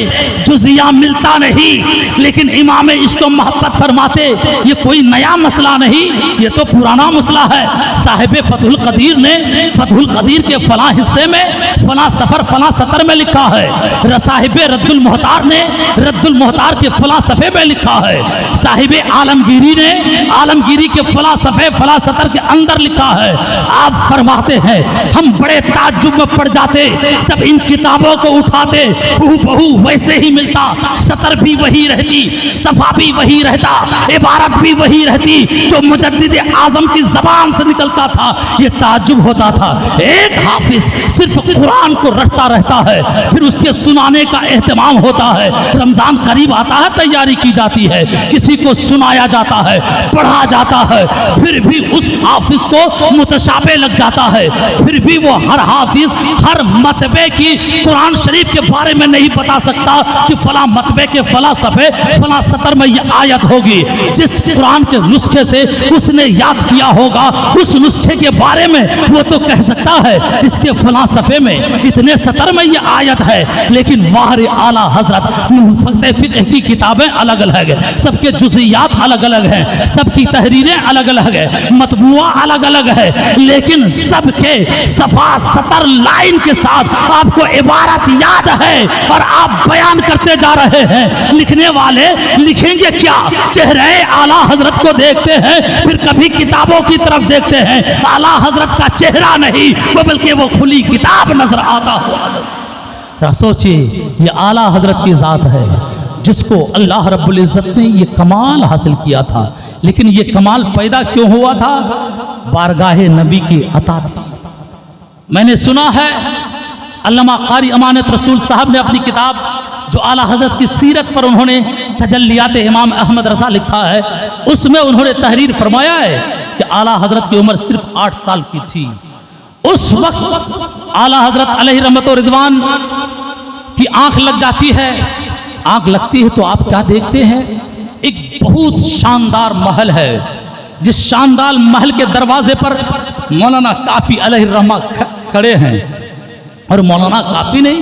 जुज़िया मिलता नहीं। लेकिन इमाम इश्क़ व मोहब्बत फरमाते ये कोई नया मसला नहीं, ये तो पुराना मसला है। साहिब फतहुल कदीर ने फतहुल कदीर के फलां हिस्से में फलां सफ़र फलां सतर में लिखा है। साहिब रद्दुल मोहतार ने रद्दुल मोहतार के फलां सफ़े में लिखा है। साहिब आलमगीरी ने आलमगीरी के फलां सफ़े फलां सतर के अंदर लिखा है। आप फरमाते हैं हम बड़े ताज्जुब में पड़ जाते जब इन किताबों को उठाते, हूबहू वैसे ही मिलता, सतर भी वही रहती, सफ़ा भी वही रहता, इबारत भी वही रहती जो मुजद्दिद आज़म की ज़बान से निकलता था। ये ताज्जुब होता था। एक हाफिज सिर्फ कुरान को रटता रहता है, फिर उसके सुनाने का एहतमाम होता है। रमज़ान करीब आता है, तैयारी की जाती है, किसी को सुनाया जाता है, पढ़ा जाता है, फिर भी उस हाफिज को मुतशाबे लग जाता है। फिर भी वो हर हाफिज हर मतबे की कुरान शरीफ के बारे में नहीं बता सकता कि फला मतबे के फला सफ़े फला सतर में ये आयत होगी। जिस कुरान के नुस्खे से उसने याद किया होगा उस नुस्खे के बारे में वो तो कह सकता है इसके फला सफ़े में इतने सतर में ये आयत है। लेकिन वाहरे आला हजरत फ़िक़्ह की किताबें अलग अलग है, सबके जुज़ियात अलग अलग हैं, सबकी तहरीरें अलग अलग है, मतबूआ अलग अलग है, लेकिन सबके सफ़ा सतर लाइन के साथ आपको इबारत याद है और आप बयान करते जा रहे हैं। लिखने वाले लिखेंगे क्या? चेहरे आला हजरत को देखते हैं, फिर कभी किताबों की तरफ देखते हैं। आला हजरत का चेहरा नहीं वो बल्कि वो खुली किताब नजर आता हो। सोचिए ये आला हजरत की ज़ात है जिसको अल्लाह रब्बुल इज़्ज़त ने ये कमाल हासिल किया था। लेकिन ये कमाल पैदा क्यों हुआ था? बारगाहे नबी की अता थी। मैंने सुना है अल्लामा कारी अमानत रसूल साहब ने अपनी किताब जो आला हजरत की सीरत पर उन्होंने तजल्लियात इमाम अहमद रज़ा लिखा है, उसमें उन्होंने तहरीर फरमाया है कि आला हजरत की उम्र सिर्फ 8 साल की थी। उस वक्त आला हजरत अलैहि रहमत व रिदवान की आंख लग जाती है। आंख लगती है तो आप क्या देखते हैं? एक बहुत शानदार महल है, जिस शानदार महल के दरवाजे पर मौलाना काफ़ी अलैहि रहमत खड़े हैं। और मौलाना काफ़ी ने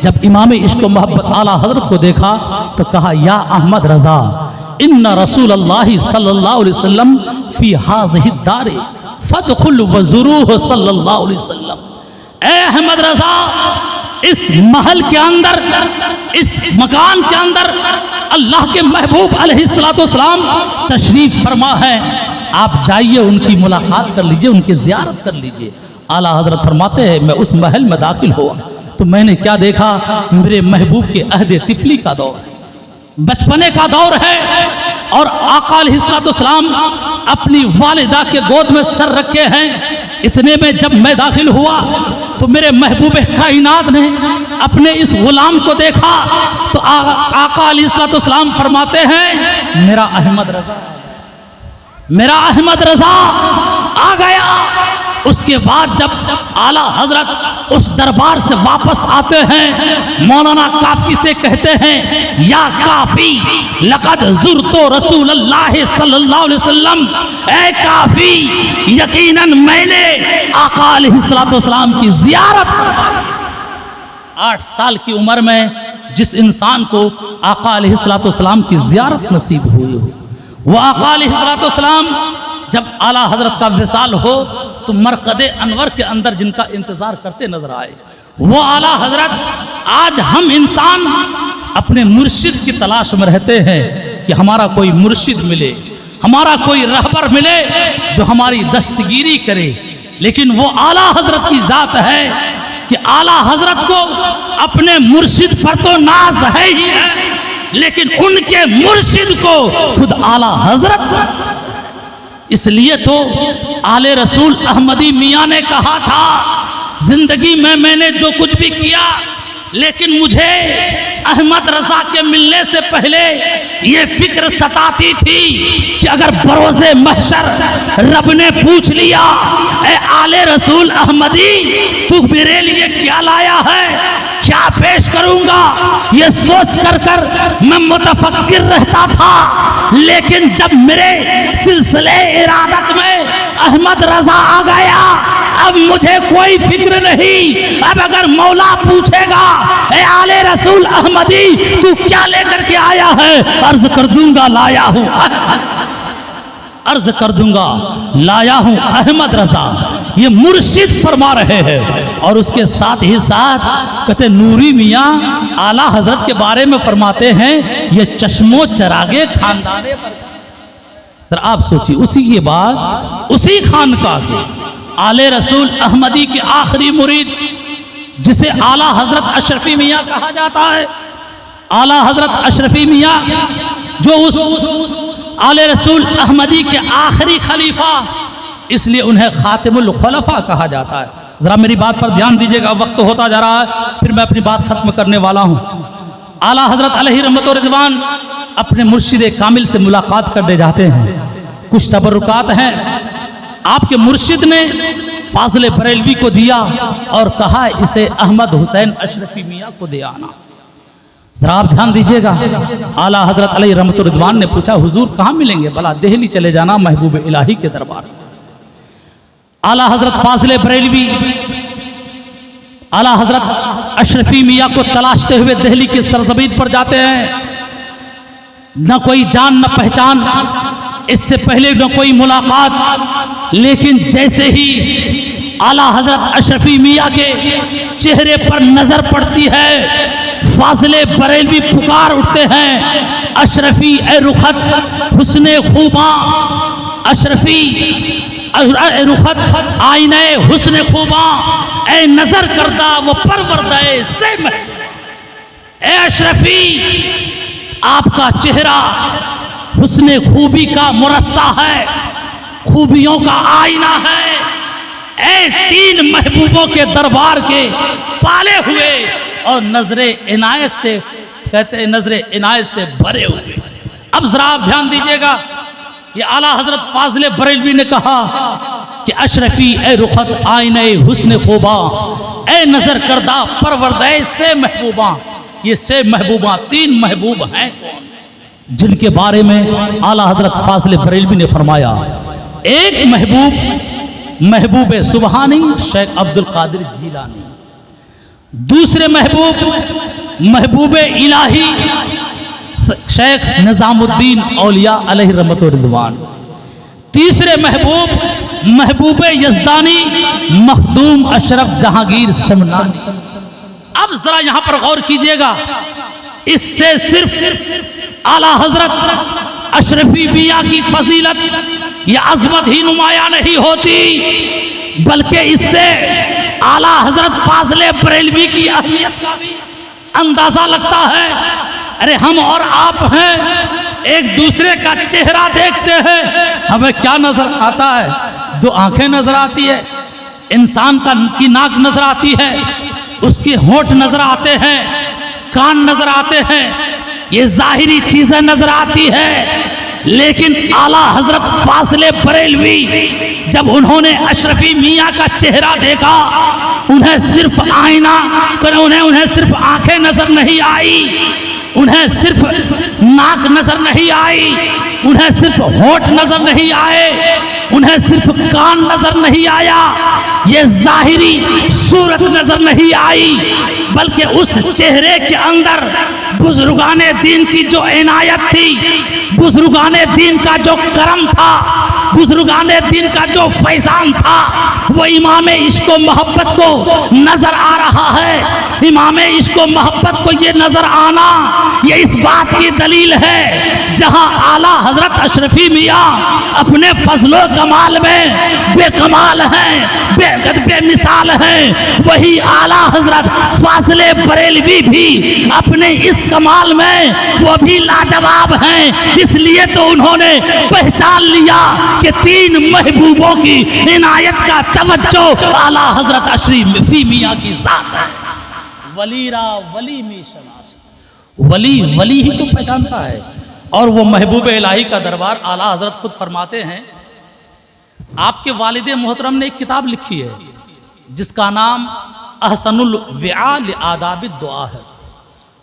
जब इमाम इश्क़ व मोहब्बत आला हजरत को देखा तो कहा या अहमद रज़ा इन्ना रसूलल्लाह सल्लल्लाहु अलैहि वसल्लम फी हाज़िहि दारे फदखुल वज़ुरूह सल्लल्लाहु अलैहि वसल्लम। ए अहमद रज़ा, इस महल के अंदर, इस मकान के अंदर अल्लाह के महबूब अलैहिस्सलाम तशरीफ फरमा है। आप जाइए, उनकी मुलाकात कर लीजिए, उनकी ज़ियारत कर लीजिए। आला हजरत फरमाते हैं मैं उस महल में दाखिल हुआ तो मैंने क्या देखा? मेरे महबूब के अहद तिफली का दौर है, बचपने का दौर है, और आका अलैहिस्सलाम अपनी वालिदा के गोद में सर रखे हैं। इतने में जब मैं दाखिल हुआ तो मेरे महबूब कायनात ने अपने इस गुलाम को देखा तो आका अलैहिस्सलाम फरमाते हैं मेरा अहमद रज़ा, मेरा अहमद रज़ा आ गया। उसके बाद जब आला हजरत उस दरबार से वापस आते हैं, मौलाना काफी से कहते हैं, या काफी लक़द ज़ुरतो रसूलल्लाह सल्लल्लाहु अलैहि वसल्लम, ऐ काफी यकीनन मैंने आका अलैहिस्सलातु वस्सलाम की ज़ियारत। 8 साल की उम्र में जिस इंसान को आका अलैहिस्सलातु वस्सलाम की ज़ियारत नसीब हुई हो, वो आका अलैहिस्सलातु वस्सलाम जब आला हजरत का विसाल हो तो मरकदे अनवर के अंदर जिनका इंतजार करते नजर आए, वो आला हजरत। आज हम इंसान अपने मुर्शिद की तलाश में रहते हैं कि हमारा कोई मुर्शिद मिले, हमारा कोई रहबर मिले जो हमारी दस्तगीरी करे, लेकिन वो आला हजरत की जात है कि आला हजरत को अपने मुर्शिद पर तो नाज है ही है, लेकिन उनके मुर्शिद को खुद आला हजरत। इसलिए तो आले रसूल अहमदी मियाँ ने कहा था, जिंदगी में मैंने जो कुछ भी किया, लेकिन मुझे अहमद रजा के मिलने से पहले ये फिक्र सताती थी कि अगर बरोज़े महशर रब ने पूछ लिया, ए आले रसूल अहमदी तू मेरे लिए क्या लाया है, क्या पेश करूंगा, ये सोच कर मैं मुतफक्किर रहता था। लेकिन जब मेरे सिलसिले इरादत में अहमद रजा आ गया, अब मुझे कोई फिक्र नहीं। अब अगर मौला पूछेगा, ए आले रसूल अहमदी तू क्या लेकर के आया है, अर्ज कर दूंगा लाया हूं, अर्ज कर दूंगा लाया हूं अहमद रजा। ये मुर्शिद फरमा रहे हैं। और उसके साथ ही साथ कहते नूरी मियाँ आला हजरत के बारे में फरमाते हैं, ये चश्मो चरागे खानदाने पर। सर आप सोचिए, उसी के बाद उसी खानका के आले रसूल अहमदी के आखिरी मुरीद जिसे आला हजरत अशरफी मियाँ कहा जाता है, आला हजरत अशरफी मियाँ जो उस आले रसूल अहमदी के आखिरी खलीफा, इसलिए उन्हें खातिमुल खुलफा कहा जाता है। जरा मेरी बात पर ध्यान दीजिएगा, वक्त होता जा रहा है, फिर मैं अपनी बात खत्म करने वाला हूँ। आला हजरत अलैहि रहमत व रिज़वान अपने मुर्शिद कामिल से मुलाकात करने जाते हैं। कुछ तबरुकात हैं आपके मुर्शिद ने फाज़िल बरेलवी को दिया और कहा इसे अहमद हुसैन अशरफी मियाँ को दे आना। जरा आप ध्यान दीजिएगा, आला हजरत अलैहि रहमत व रिज़वान ने पूछा हुजूर कहाँ मिलेंगे, भला दिल्ली चले जाना महबूब इलाही के दरबार में। आला हजरत फाज़िल बरेलवी आला हजरत अशरफी मियाँ को तलाशते हुए दिल्ली की सरजमीन पर जाते हैं। न कोई जान न पहचान, इससे पहले न कोई मुलाकात, लेकिन जैसे ही आला हजरत अशरफी मियाँ के चेहरे पर नजर पड़ती है, फाज़िल बरेलवी पुकार उठते हैं, अशरफी ए रुखत हुस्ने खूबा, अशरफी रुखत आईने हुस्ने खूबा, ए नजर करदा वो परवरदाए से ए अशरफी आपका चेहरा हुस्ने खूबी का मुरस्सा है, खूबियों का आईना है। ए 3 महबूबों के दरबार के पाले हुए और नजरे इनायत से, कहते हैं नजरे इनायत से भरे हुए। अब जरा आप ध्यान दीजिएगा, ये आला हजरत फाज़िल बरेलवी ने कहा कि अशरफी ए रुखत आईने हुस्न खूबा, ए नजर करदा परवरदाए से महबूबा। ये से महबूबा 3 महबूब हैं कौन, जिनके बारे में आला हजरत फाज़िल बरेलवी ने फरमाया, एक महबूब महबूब सुबहानी शेख अब्दुल कादिर जीलानी, दूसरे महबूब महबूब इलाही शेख निजामुद्दीन औलिया अलैहि रहमत व रिज़वान, तीसरे महबूब महबूब यज़दानी मखदूम अशरफ जहांगीर समनानी। अब जरा यहां पर गौर कीजिएगा, इससे सिर्फ आला हजरत अशरफी मियाँ की फजीलत या अजमत ही नुमाया नहीं होती, बल्कि इससे आला हजरत फाज़िल बरेलवी की अहमियत का भी अंदाजा लगता है। अरे हम और आप हैं, एक दूसरे का चेहरा देखते हैं, हमें क्या नजर आता है? 2 आंखें नजर आती है, इंसान की नाक नजर आती है, उसके होंठ नजर आते हैं, कान नजर आते हैं, ये जाहिरी चीजें नजर आती है। लेकिन आला हजरत फाज़िल बरेलवी जब उन्होंने अशरफी मियाँ का चेहरा देखा, उन्हें सिर्फ आईना, उन्हें सिर्फ आंखें नजर नहीं आई, उन्हें सिर्फ नाक नजर नहीं आई, उन्हें सिर्फ होठ नजर नहीं आए, उन्हें सिर्फ कान नजर नहीं आया, ये जाहिरी सूरत नजर नहीं आई, बल्कि उस चेहरे के अंदर बुजुर्गाने दीन की जो इनायत थी, बुजुर्गाने दीन का जो करम था, बुजुर्गाने दीन का जो फैजान था, वो इमाम इश्क व मोहब्बत को नजर आ रहा है। इमाम इश्क व मोहब्बत को ये नजर आना, ये इस बात की दलील है, जहां आला हजरत अशरफी मियाँ अपने फजलो कमाल में बेकमाल हैं, बेकद बेमिसाल हैं, वही आला हजरत फाजिले बरेलवी भी अपने इस कमाल में वो भी लाजवाब हैं। इसलिए तो उन्होंने पहचान लिया कि तीन महबूबों की इनायत का तवज्जो आला हजरत अशरफी मियाँ की जात है। वलीरा वली में शनास, वली वली ही को पहचानता है। और वो महबूब इलाही का दरबार आला हजरत खुद फरमाते हैं, आपके वालिद मोहतरम ने एक किताब लिखी है जिसका नाम अहसनुल विआ लिआदाबि दुआ है,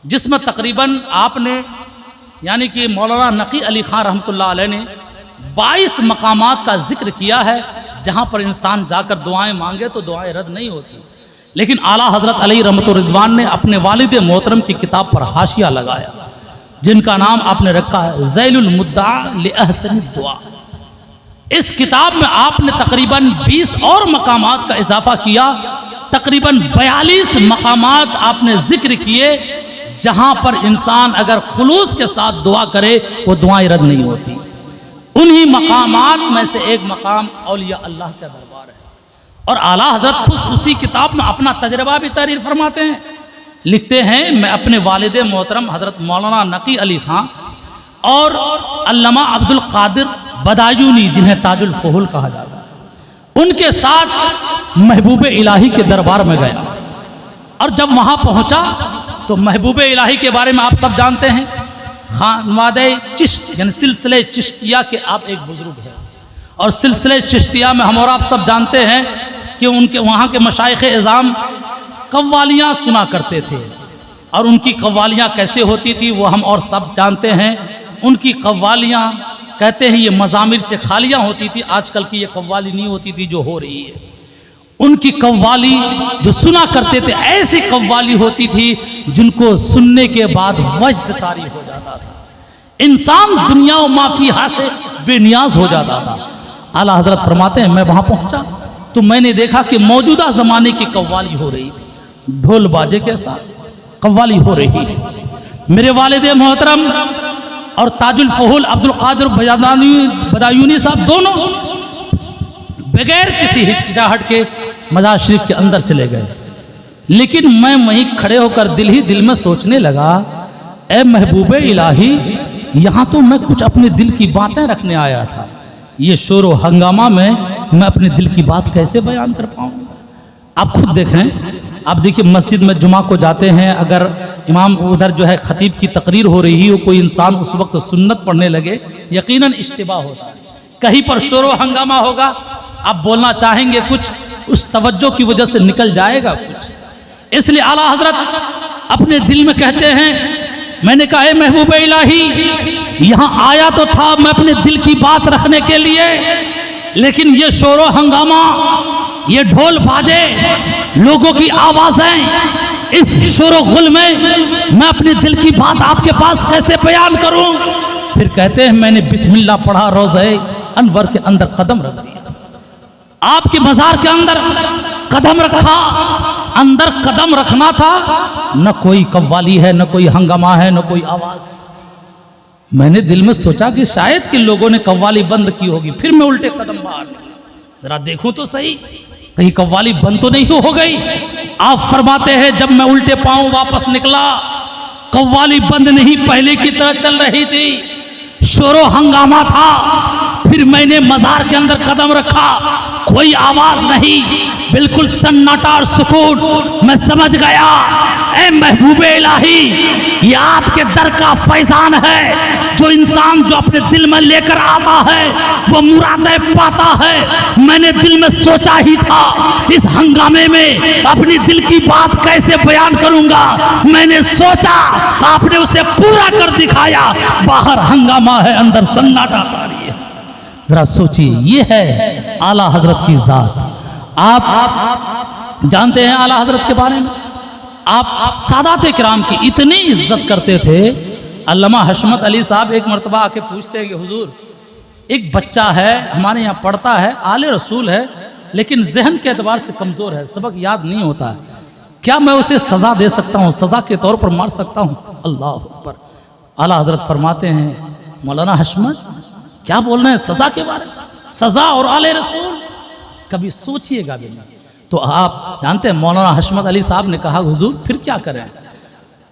जिसमें तकरीबन आपने यानी कि मौलाना नकी अली खान रहमतुल्लाह अलैह ने 22 मकामात का जिक्र किया है जहाँ पर इंसान जाकर दुआएं मांगे तो दुआएं रद्द नहीं होती। लेकिन आला हजरत अली रहमतुर रिदवान ने अपने वालिद मोहतरम की किताब पर हाशिया लगाया, जिनका नाम आपने रखा है ज़ैलुल मुद्दा लिअहसनि दुआ। इस किताब में आपने तकरीबन 20 और मकामात का इजाफा किया, तकरीबन 42 मकामात आपने जिक्र किए जहां पर इंसान अगर खुलूस के साथ दुआ करे वो दुआएं रद्द नहीं होती। उन्हीं मकामात में से एक मकाम औलिया अल्लाह का दरबार है। और आला हजरत खुद उसी किताब में अपना तजर्बा भी तारीर फरमाते हैं, लिखते हैं, मैं अपने वालिद मोहतरम हजरत मौलाना नकी अली खां और अल्लामा अब्दुल कादिर बदायूनी, जिन्हें ताजुल फुहुल कहा जाता है, उनके साथ महबूब इलाही के दरबार में गया। और जब वहां पहुंचा तो महबूब इलाही के बारे में आप सब जानते हैं, खानवादे चिश्त यानी सिलसिले चिश्तिया के आप एक बुजुर्ग हैं। और सिलसिले चिश्तिया में हम और आप सब जानते हैं कि उनके वहाँ के मशाइख इज़ाम कव्वालियाँ सुना करते थे। और उनकी कव्वालियाँ कैसे होती थी वो हम और सब जानते हैं। उनकी कव्वालियाँ कहते हैं ये मज़ामिर से खालियाँ होती थी, आजकल की ये कव्वाली नहीं होती थी जो हो रही है। उनकी कव्वाली जो सुना करते थे ऐसी कव्वाली होती थी जिनको सुनने के बाद वजद तारी हो जाता था, इंसान दुनिया व माफिया से बेनियाज हो जाता था। आला हजरत फरमाते हैं, मैं वहाँ पहुँचा तो मैंने देखा कि मौजूदा ज़माने की कव्वाली हो रही थी, ढोल बाजे के साथ कव्वाली हो रही है। मेरे वालिद मोहतरम और ताजुल फुहुल अब्दुल कादिर बदायूनी साहब दोनों बगैर किसी हिचकिचाहट के मज़ार शरीफ के अंदर चले गए। लेकिन मैं वहीं खड़े होकर दिल ही दिल में सोचने लगा, ए महबूब इलाही, यहाँ तो मैं कुछ अपने दिल की बातें रखने आया था, ये शोर व हंगामा में मैं अपने दिल की बात कैसे बयान कर पाऊँ। आप खुद देखें, आप देखिए मस्जिद में जुमा को जाते हैं, अगर इमाम उधर जो है खतीब की तकरीर हो रही हो, कोई इंसान उस वक्त सुन्नत पढ़ने लगे, यकीनन इश्तिबा होता है। कहीं पर शोर व हंगामा होगा, आप बोलना चाहेंगे कुछ, उस तवज्जो की वजह से निकल जाएगा कुछ। इसलिए आला हजरत अपने दिल में कहते हैं, मैंने कहा है महबूब इलाही, यहाँ आया तो था मैं अपने दिल की बात रखने के लिए, लेकिन ये शोर हंगामा, ये ढोल बाजे, लोगों की आवाजें, इस शोर गुल में मैं अपने दिल की बात आपके पास कैसे बयान करूं। फिर कहते हैं, मैंने बिस्मिल्लाह पढ़ा, रोज़े अनवर के अंदर कदम रख दिया, आपके मज़ार के अंदर कदम रखा। अंदर कदम रखना था, न कोई कव्वाली है, न कोई हंगामा है, न कोई आवाज। मैंने दिल में सोचा कि शायद कि लोगों ने कव्वाली बंद की होगी। फिर मैं उल्टे कदम बाहर, जरा देखूं तो सही, कहीं कव्वाली बंद तो नहीं हो गई। आप फरमाते हैं, जब मैं उल्टे पांव वापस निकला, कव्वाली बंद नहीं, पहले की तरह चल रही थी, शोरो हंगामा था। फिर मैंने मज़ार के अंदर कदम रखा, कोई आवाज नहीं, बिल्कुल सन्नाटा और सुकून। मैं समझ गया ऐ महबूबे इलाही, ये आपके दर का फैजान है। जो इंसान जो अपने दिल में लेकर आता है वो मुरादें पाता है। मैंने दिल में सोचा ही था इस हंगामे में अपनी दिल की बात कैसे बयान करूंगा। मैंने सोचा, आपने उसे पूरा कर दिखाया। बाहर हंगामा है, अंदर सन्नाटा जारी है। जरा सोचिए, ये है आला हजरत की जात। आप जानते हैं आला हजरत के बारे में? आप सादात किराम की इतनी इज्जत करते थे। अल्लामा हशमत अली साहब एक मरतबा आके पूछते हैं कि हुजूर, एक बच्चा है हमारे यहाँ पढ़ता है, आले रसूल है, लेकिन जहन के एतबार से कमज़ोर है, सबक याद नहीं होता है, क्या मैं उसे सज़ा दे सकता हूँ, सज़ा के तौर पर मार सकता हूँ? अल्लाह अकबर। आला हजरत फरमाते हैं, मौलाना हशमत क्या बोल रहे हैं सज़ा के बारे में? सज़ा और आले रसूल, कभी सोचिएगा भी नहीं। तो आप जानते हैं मौलाना हशमत अली साहब ने कहा, हुजूर फिर क्या करें?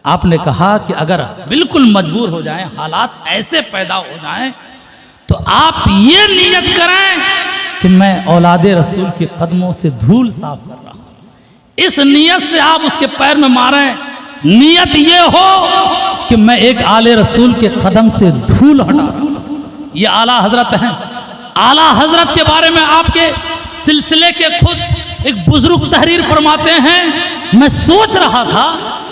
आपने कहा कि अगर बिल्कुल मजबूर हो जाएं, हालात ऐसे पैदा हो जाएं, तो आप ये नियत करें कि मैं औलादे रसूल के कदमों से धूल साफ कर रहा हूं। इस नियत से आप उसके पैर में मारें। नियत ये हो कि मैं एक आले रसूल के कदम से धूल हटा रहा हूं। ये आला हजरत हैं। आला हजरत के बारे में आपके सिलसिले के खुद एक बुजुर्ग तहरीर फरमाते हैं, मैं सोच रहा था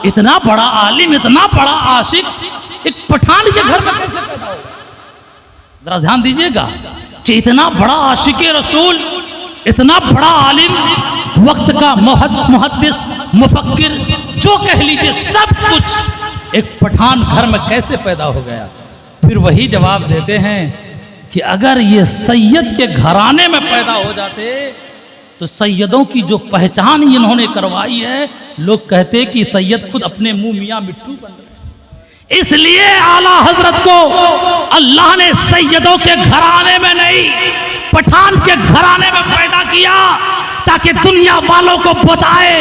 इतना बड़ा आलिम, इतना बड़ा आशिक एक पठान के घर में कैसे पैदा हो? जरा ध्यान दीजिएगा कि इतना बड़ा आशिक रसूल, इतना बड़ा आलिम, वक्त का मुहद्दिस, मुफक्किर, जो कह लीजिए सब कुछ एक पठान घर में कैसे पैदा हो गया? फिर वही जवाब देते हैं कि अगर ये सैयद के घराने में पैदा हो जाते तो सैयदों की जो पहचान इन्होंने करवाई है, लोग कहते कि सैयद खुद अपने मुंह मियां मिट्टू बन रहे। इसलिए आला हजरत को अल्लाह ने सैयदों के घराने में नहीं, पठान के घराने में पैदा किया, ताकि दुनिया वालों को बताए,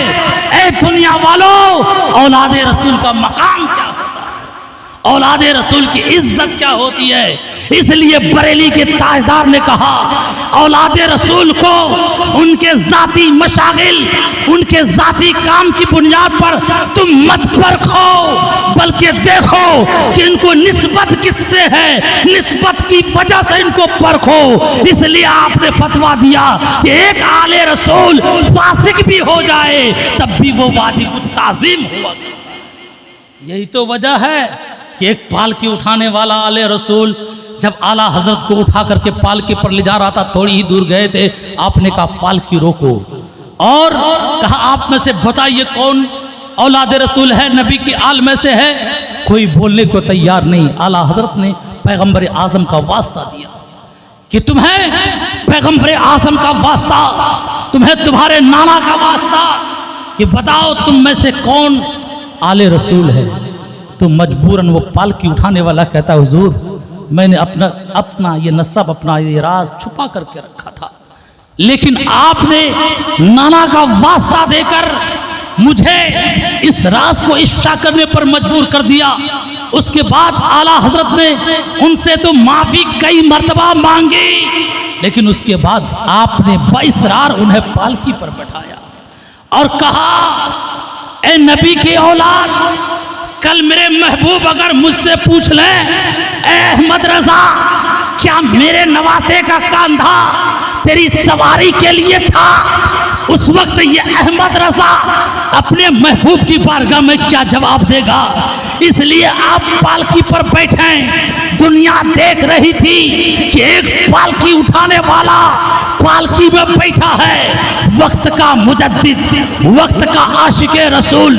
ए दुनिया वालों, औलादे रसूल का मकाम क्या होता है, औलादे रसूल की इज्जत क्या होती है। इसलिए बरेली के ताजदार ने कहा, औलादे रसूल को उनके जाती मशागिल, उनके जाती काम की बुनियाद पर तुम मत परखो, बल्कि देखो कि इनको निस्बत किससे है, निस्बत की वजह से इनको परखो। इसलिए आपने फतवा दिया कि एक आले रसूल फासिक भी हो जाए तब भी वो वाजिब ताज़ीम हुआ। यही तो वजह है कि एक पालकी उठाने वाला आले रसूल जब आला हजरत को उठा करके पालकी पर ले जा रहा था, थोड़ी ही दूर गए थे, आपने कहा पालकी रोको और कहा आप में से बताइए कौन औलादे रसूल है, नबी की आल में से है? कोई बोलने को तैयार नहीं। आला हजरत ने पैगंबर आजम का वास्ता दिया कि तुम्हें पैगंबर आजम का वास्ता, तुम्हें तुम्हारे नाना का वास्ता, कि बताओ तुम में से कौन आले रसूल है। तो मजबूरन वो पालकी उठाने वाला कहता, हुजूर मैंने अपना ये नसब, अपना ये राज छुपा करके रखा था, लेकिन आपने नाना का वास्ता देकर मुझे इस राज को इफ्शा करने पर मजबूर कर दिया। उसके बाद आला हजरत ने उनसे तो माफी कई मर्तबा मांगी, लेकिन उसके बाद आपने बाइसरार उन्हें पालकी पर बैठाया और कहा, ए नबी की औलाद, कल मेरे महबूब अगर मुझसे पूछ ले, अहमद रजा क्या मेरे नवासे का कांधा तेरी सवारी के लिए था? उस वक्त ये अहमद रजा अपने महबूब की बारगाह में क्या जवाब देगा? इसलिए आप पालकी पर बैठे, दुनिया देख रही थी कि एक पालकी उठाने वाला पालकी में बैठा है, वक्त का मुजद्दिद, वक्त का आशिके रसूल,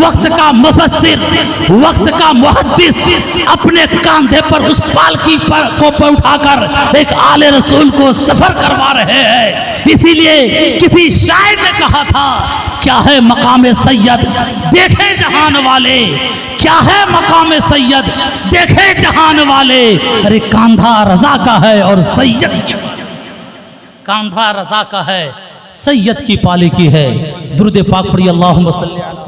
वक्त का मुफस्सिर, वक्त का मुहद्दिस अपने कांधे पर उस पालकी को उठाकर एक आले रसूल को सफर करवा रहे हैं। इसीलिए किसी शायर ने कहा था, क्या है मकाम सैयद देखे जहान वाले, क्या है मकाम सैयद देखे जहान वाले। अरे कांधा रजा का है और सैयद की, कांधा रजा का है, सैयद की पालकी है। दुरूद पाक पढ़िए, अल्लाहुम्मा सल्ली अला।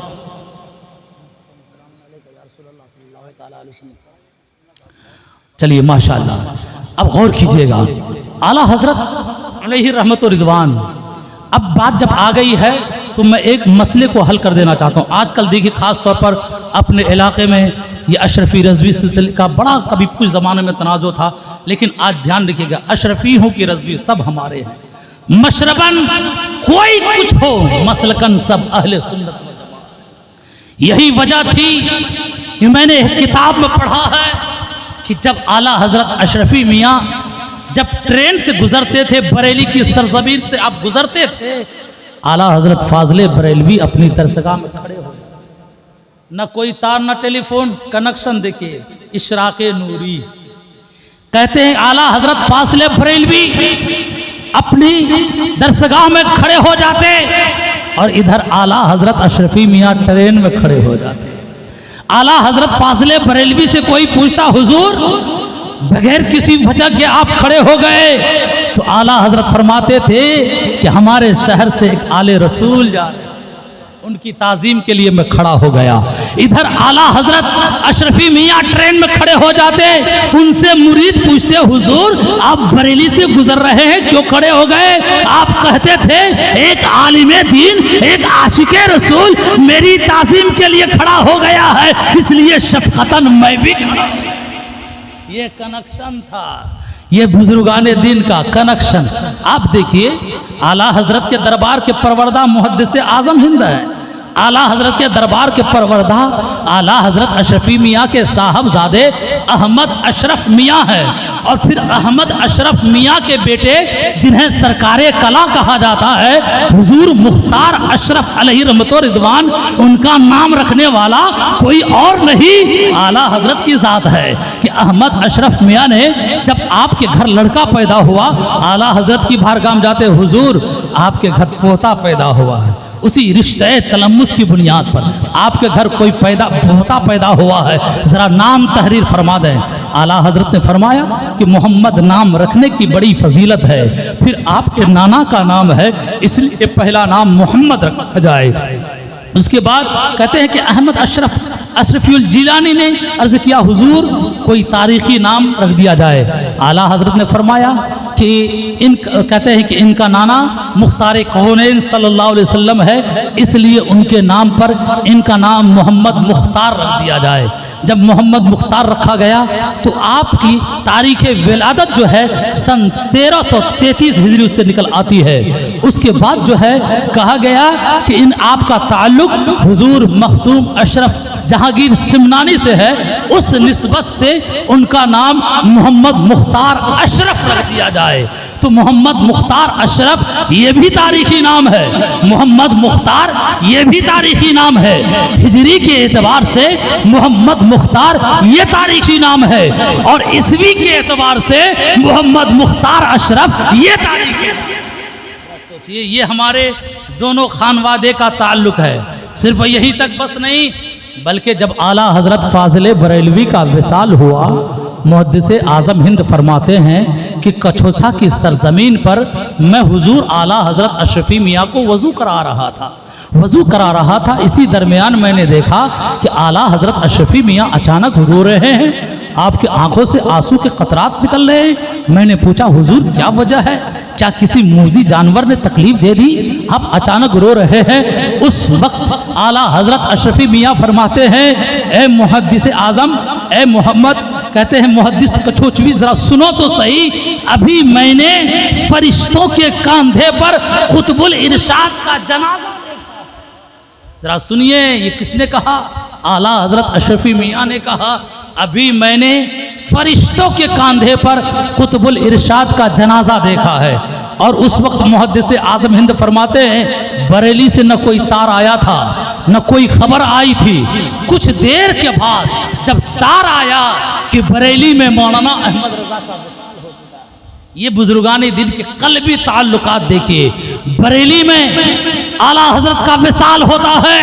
चलिए माशाअल्लाह, अब गौर कीजिएगा, आला हजरत अलैहि रहमत व रिदवान अब बात जब आ गई है तो मैं एक मसले को हल कर देना चाहता हूँ। आजकल देखिए ख़ास तौर पर अपने इलाके में ये अशरफी रज़वी सिलसिले का बड़ा कभी कुछ ज़माने में तनाज़ो था, लेकिन आज ध्यान रखिएगा अशरफी हो कि रज़वी सब हमारे हैं। मशरबन कोई कुछ हो, मसलकन सब अहले सुन्नत व जमात। यही वजह थी कि मैंने एक किताब में पढ़ा है कि जब आला हजरत अशरफी मियाँ जब ट्रेन से गुजरते थे, बरेली की सरजमीन से आप गुजरते थे, आला हजरत फाजले बरेलवी अपनी दरसगाह में खड़े हो, न कोई तार न टेलीफोन कनेक्शन, देखिए इशराके नूरी। कहते हैं आला हजरत फाजले बरेलवी अपनी दरसगाह में खड़े हो जाते और इधर आला हजरत अशरफी मियाँ ट्रेन में खड़े हो जाते। आला हजरत फाजले बरेलवी से कोई पूछता हुजूर बगैर किसी वजह के आप खड़े हो गए, तो आला हजरत फरमाते थे कि हमारे शहर से एक आले रसूल जा रहे, उनकी ताजीम के लिए मैं खड़ा हो गया। इधर आला हजरत अशरफी मियाँ ट्रेन में खड़े हो जाते, उनसे मुरीद पूछते हुजूर आप बरेली से गुजर रहे हैं क्यों खड़े हो गए? आप कहते थे एक आलिमे दीन एक आशिके रसूल मेरी ताजीम के लिए खड़ा हो गया है, इसलिए शफकतन मैं भी खड़ा। ये कनेक्शन था, ये बुजुर्गाने दिन का कनेक्शन। आप देखिए आला हजरत के दरबार के परवरदा मुहद्दिस आजम हिंद है, आला हजरत के दरबार के परवरदा आला हजरत अशरफी मियाँ के साहबजादे अहमद अशरफ मियाँ है, और फिर अहमद अशरफ मियाँ के बेटे जिन्हें सरकारे कला कहा जाता है, हुजूर मुख्तार अशरफ अलैहि रहमतो रिदवान, उनका नाम रखने वाला कोई और नहीं आला हजरत की ज़ात है कि अहमद अशरफ मियाँ ने जब आपके घर लड़का पैदा हुआ, आला हजरत की बारगाह में जाते हुजूर आपके घर पोता पैदा हुआ है, उसी रिश्ते तलम्मुस की बुनियाद पर आपके घर कोई पोता पैदा हुआ है, ज़रा नाम तहरीर फरमा दें। आला हजरत ने फरमाया कि मोहम्मद नाम रखने की बड़ी फजीलत है, फिर आपके नाना का नाम है इसलिए पहला नाम मोहम्मद रखा जाए। उसके बाद कहते हैं कि अहमद अशरफुल जिलानी ने अर्ज़ किया हुजूर कोई तारीख़ी नाम रख दिया जाए। आला हजरत ने फरमाया कि कहते हैं कि इनका नाना मुख्तार कौनैन सल्लल्लाहु अलैहि वसल्लम है, इसलिए उनके नाम पर इनका नाम मोहम्मद मुख्तार रख दिया जाए। जब मोहम्मद मुख्तार रखा गया तो आपकी तारीख़ विलादत जो है सन 1333 हिजरी उससे निकल आती है। उसके बाद जो है कहा गया कि इन आपका ताल्लुक हुजूर मखदूम अशरफ जहांगीर सिमनानी से है, उस निस्बत से उनका नाम मोहम्मद मुख्तार अशरफ रख दिया जाए। तो मोहम्मद मुख्तार अशरफ ये भी तारीखी नाम है, मोहम्मद मुख्तार ये भी तारीखी नाम है। हिजरी के एतबार से मोहम्मद मुख्तार ये तारीखी नाम है, और ईस्वी के एतबार से मोहम्मद मुख्तार अशरफ ये तारीखी। सोचिए ये हमारे दोनों खानवादे का ताल्लुक है। सिर्फ यही तक बस नहीं, बल्कि जब आला हजरत फाजिले बरेलवी का विसाल हुआ, मुहद्दिस आज़म हिंद फरमाते हैं कि कछोछा की सरजमीन पर मैं हुजूर आला हजरत अशरफी मियाँ को वज़ू करा रहा था। इसी दरमियान मैंने देखा कि आला हजरत अशरफी मियाँ अचानक रो रहे हैं, आपकी आंखों से आंसू के कतरात निकल रहे हैं। मैंने पूछा हुजूर क्या वजह है, क्या किसी मूजी जानवर ने तकलीफ दे दी, आप अचानक रो रहे हैं? उस वक्त आला हजरत अशरफी मियाँ फरमाते हैं ए मुहद्दिस आज़म, ए मोहम्मद, कहते हैं मुहद्दिस कछोचवी जरा सुनो तो सही, अभी मैंने फरिश्तों के कंधे पर कुतुबुल इरशाद का जनाजा देखा। जरा सुनिए ये किसने कहा? आला हजरत अशरफी मियाँ ने कहा अभी मैंने फरिश्तों के कंधे पर कुतुबुल इरशाद का जनाजा देखा है। और उस वक्त मुहद्दिस आज़म हिंद फरमाते हैं बरेली से न कोई तार आया था, न कोई खबर आई थी। कुछ देर के बाद जब तार आया कि बरेली में मौलाना अहमद रजा का विसाल हो चुका है। ये बुजुर्गानी दिन के कल्बी ताल्लुकात देखिए, बरेली में आला हजरत का विसाल होता है,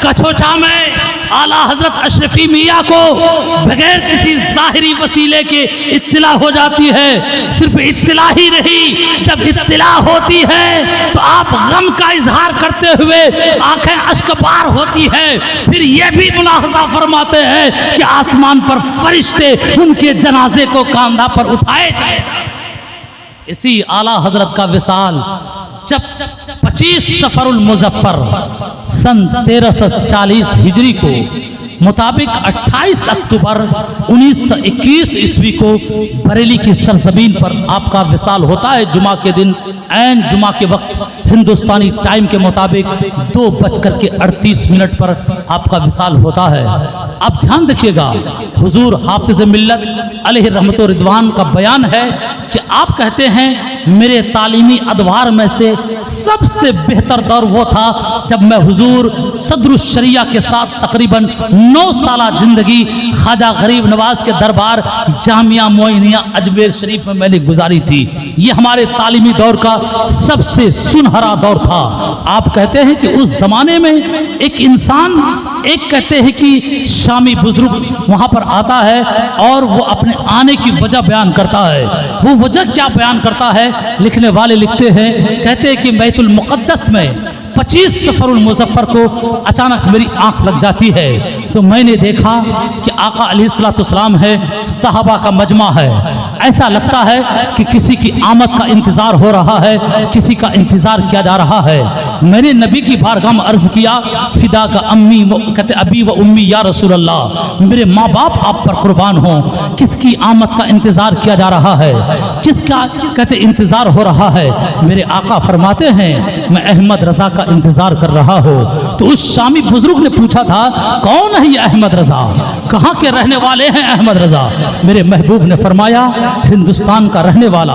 कछोछा में आला हजरत अशरफी मियाँ को बगैर किसी ज़ाहिरी वसीले के इत्तला हो जाती है। सिर्फ इत्तला ही नहीं, जब इत्तला होती है तो आप गम का इजहार करते हुए आंखें अश्कबार होती है। फिर ये भी मुलाहजा फरमाते हैं कि आसमान पर फरिश्ते उनके जनाजे को कांधा पर उठाए जाए। इसी आला हजरत का विसाल जब 25 सफरुल मुजफ्फर सन 1340 हिजरी को मुताबिक 28 अक्टूबर 1921 ईस्वी को बरेली की सरजमीन पर आपका विसाल होता है। जुमा के दिन ऐन जुमा के वक्त हिंदुस्तानी टाइम के मुताबिक 2:38 पर आपका विसाल होता है। अब ध्यान देखिएगा, हुजूर हाफिज मिल्लत अलैहि रहमत व रिदवान का बयान है कि आप कहते हैं मेरे तालीमी अदवार में से सबसे बेहतर दौर वो था जब मैं हुजूर सदरुश शरिया के साथ तकरीबन 9 साला जिंदगी ख्वाजा गरीब नवाज के दरबार जामिया मोइनिया अजमेर शरीफ में मैंने गुजारी थी। ये हमारे तालीमी दौर का सबसे सुनहरा दौर था। आप कहते हैं कि उस जमाने में एक इंसान, एक कहते हैं कि शामी बुजुर्ग वहां पर आता है और वो अपने आने की वजह बयान करता है। वो वजह क्या बयान करता है, लिखने वाले लिखते हैं, कहते हैं कि बैतुल मुक़द्दस में 25 सफरुल मुजफ्फर को अचानक मेरी आंख लग जाती है तो मैंने देखा कि आका अलैहिस्सलाम है, सहाबा का मजमा है। ऐसा लगता है कि किसी की आमद का इंतजार हो रहा है, किसी का इंतजार किया जा रहा है। मैंने नबी की बारगाह में अर्ज किया, फिदा का अम्मी कहते अबी व उम्मी या रसूल अल्लाह, मेरे माँ बाप आप पर कुर्बान हों, किसकी आमद का इंतजार किया जा रहा है, किसका कहते इंतजार हो रहा है। मेरे आका फरमाते हैं मैं अहमद रजा का इंतजार कर रहा हो। तो उस शामी बुजुर्ग ने पूछा था कौन है ये अहमद रजा, कहाँ के रहने वाले हैं अहमद रजा। मेरे महबूब ने फरमाया हिंदुस्तान का रहने वाला,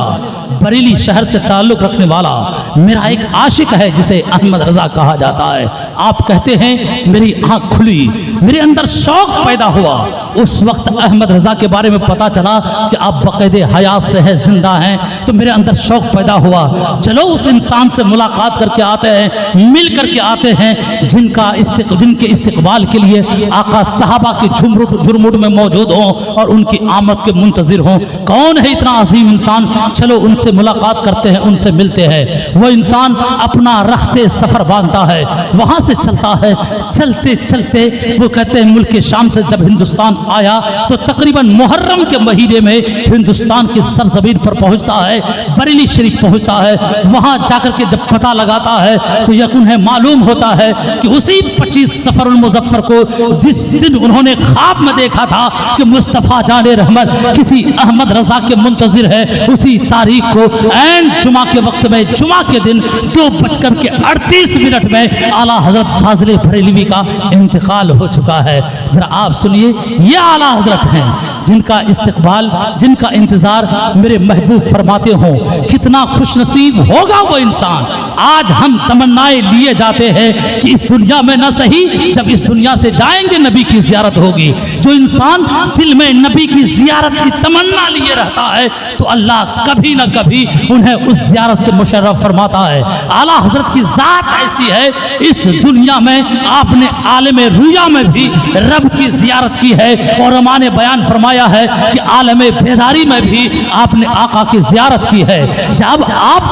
बरेली शहर से ताल्लुक रखने वाला मेरा एक आशिक है जिसे अहमद रजा कहा जाता है। आप कहते हैं मेरी आंख खुली, मेरे अंदर शौक पैदा हुआ। उस वक्त अहमद रजा के बारे में पता चला कि आप बाकायदे हयात से है, जिंदा हैं, तो मेरे अंदर शौक पैदा हुआ, चलो उस इंसान से मुलाकात करके आते हैं, मिल करके आते हैं जिनके इस्तिकबाल के लिए आका सहाबा के झुरमुट में मौजूद हों और उनकी आमद के मुंतजिर हों। कौन है इतना अजीम इंसान, चलो उनसे मुलाकात करते हैं, उनसे मिलते हैं। वो इंसान अपना रखते सफर बांधता है, वहां से चलता है, चलते चलते वो कहते हैं मुल्क शाम से जब हिंदुस्तान आया तो तकरीबन मुहर्रम के महीने में हिंदुस्तान की सरजमीन पर पहुंचता है, बरेली शरीफ पहुंचता है। वहां जाकर के जब पता लगाता है तो यकीन है मालूम होता है कि उसी 25 सफरुल मुजफ्फर को जिस दिन उन्होंने ख्वाब में देखा था कि मुस्तफ़ा जाने रहमत किसी अहमद रजा के मुंतजिर है, उसी तारीख को ऐन जुमा के वक्त में, जुमा के दिन 2:38 में आला हजरत फाजिल बरेलवी का इंतकाल हो चुका है। जरा आप सुनिए, ये आला हजरत हैं जिनका इस्तकबाल, जिनका इंतजार मेरे महबूब फरमाते हों। कितना खुशनसीब होगा वो इंसान। आज हम तमन्नाएं लिए जाते हैं कि इस दुनिया में न सही, जब इस दुनिया से जाएंगे नबी की जियारत होगी। जो इंसान दिल में नबी की जियारत की तमन्ना लिए रहता है तो अल्लाह कभी न कभी उन्हें उस जियारत से मुशर्रफ फरमाता है। आला हजरत की जात ऐसी है, इस दुनिया में आपने आलम रुया में भी रब की जियारत की है और अमाने बयान फरमाया है कि आलम बेदारी में भी आपने आका की जियारत की है। जब आप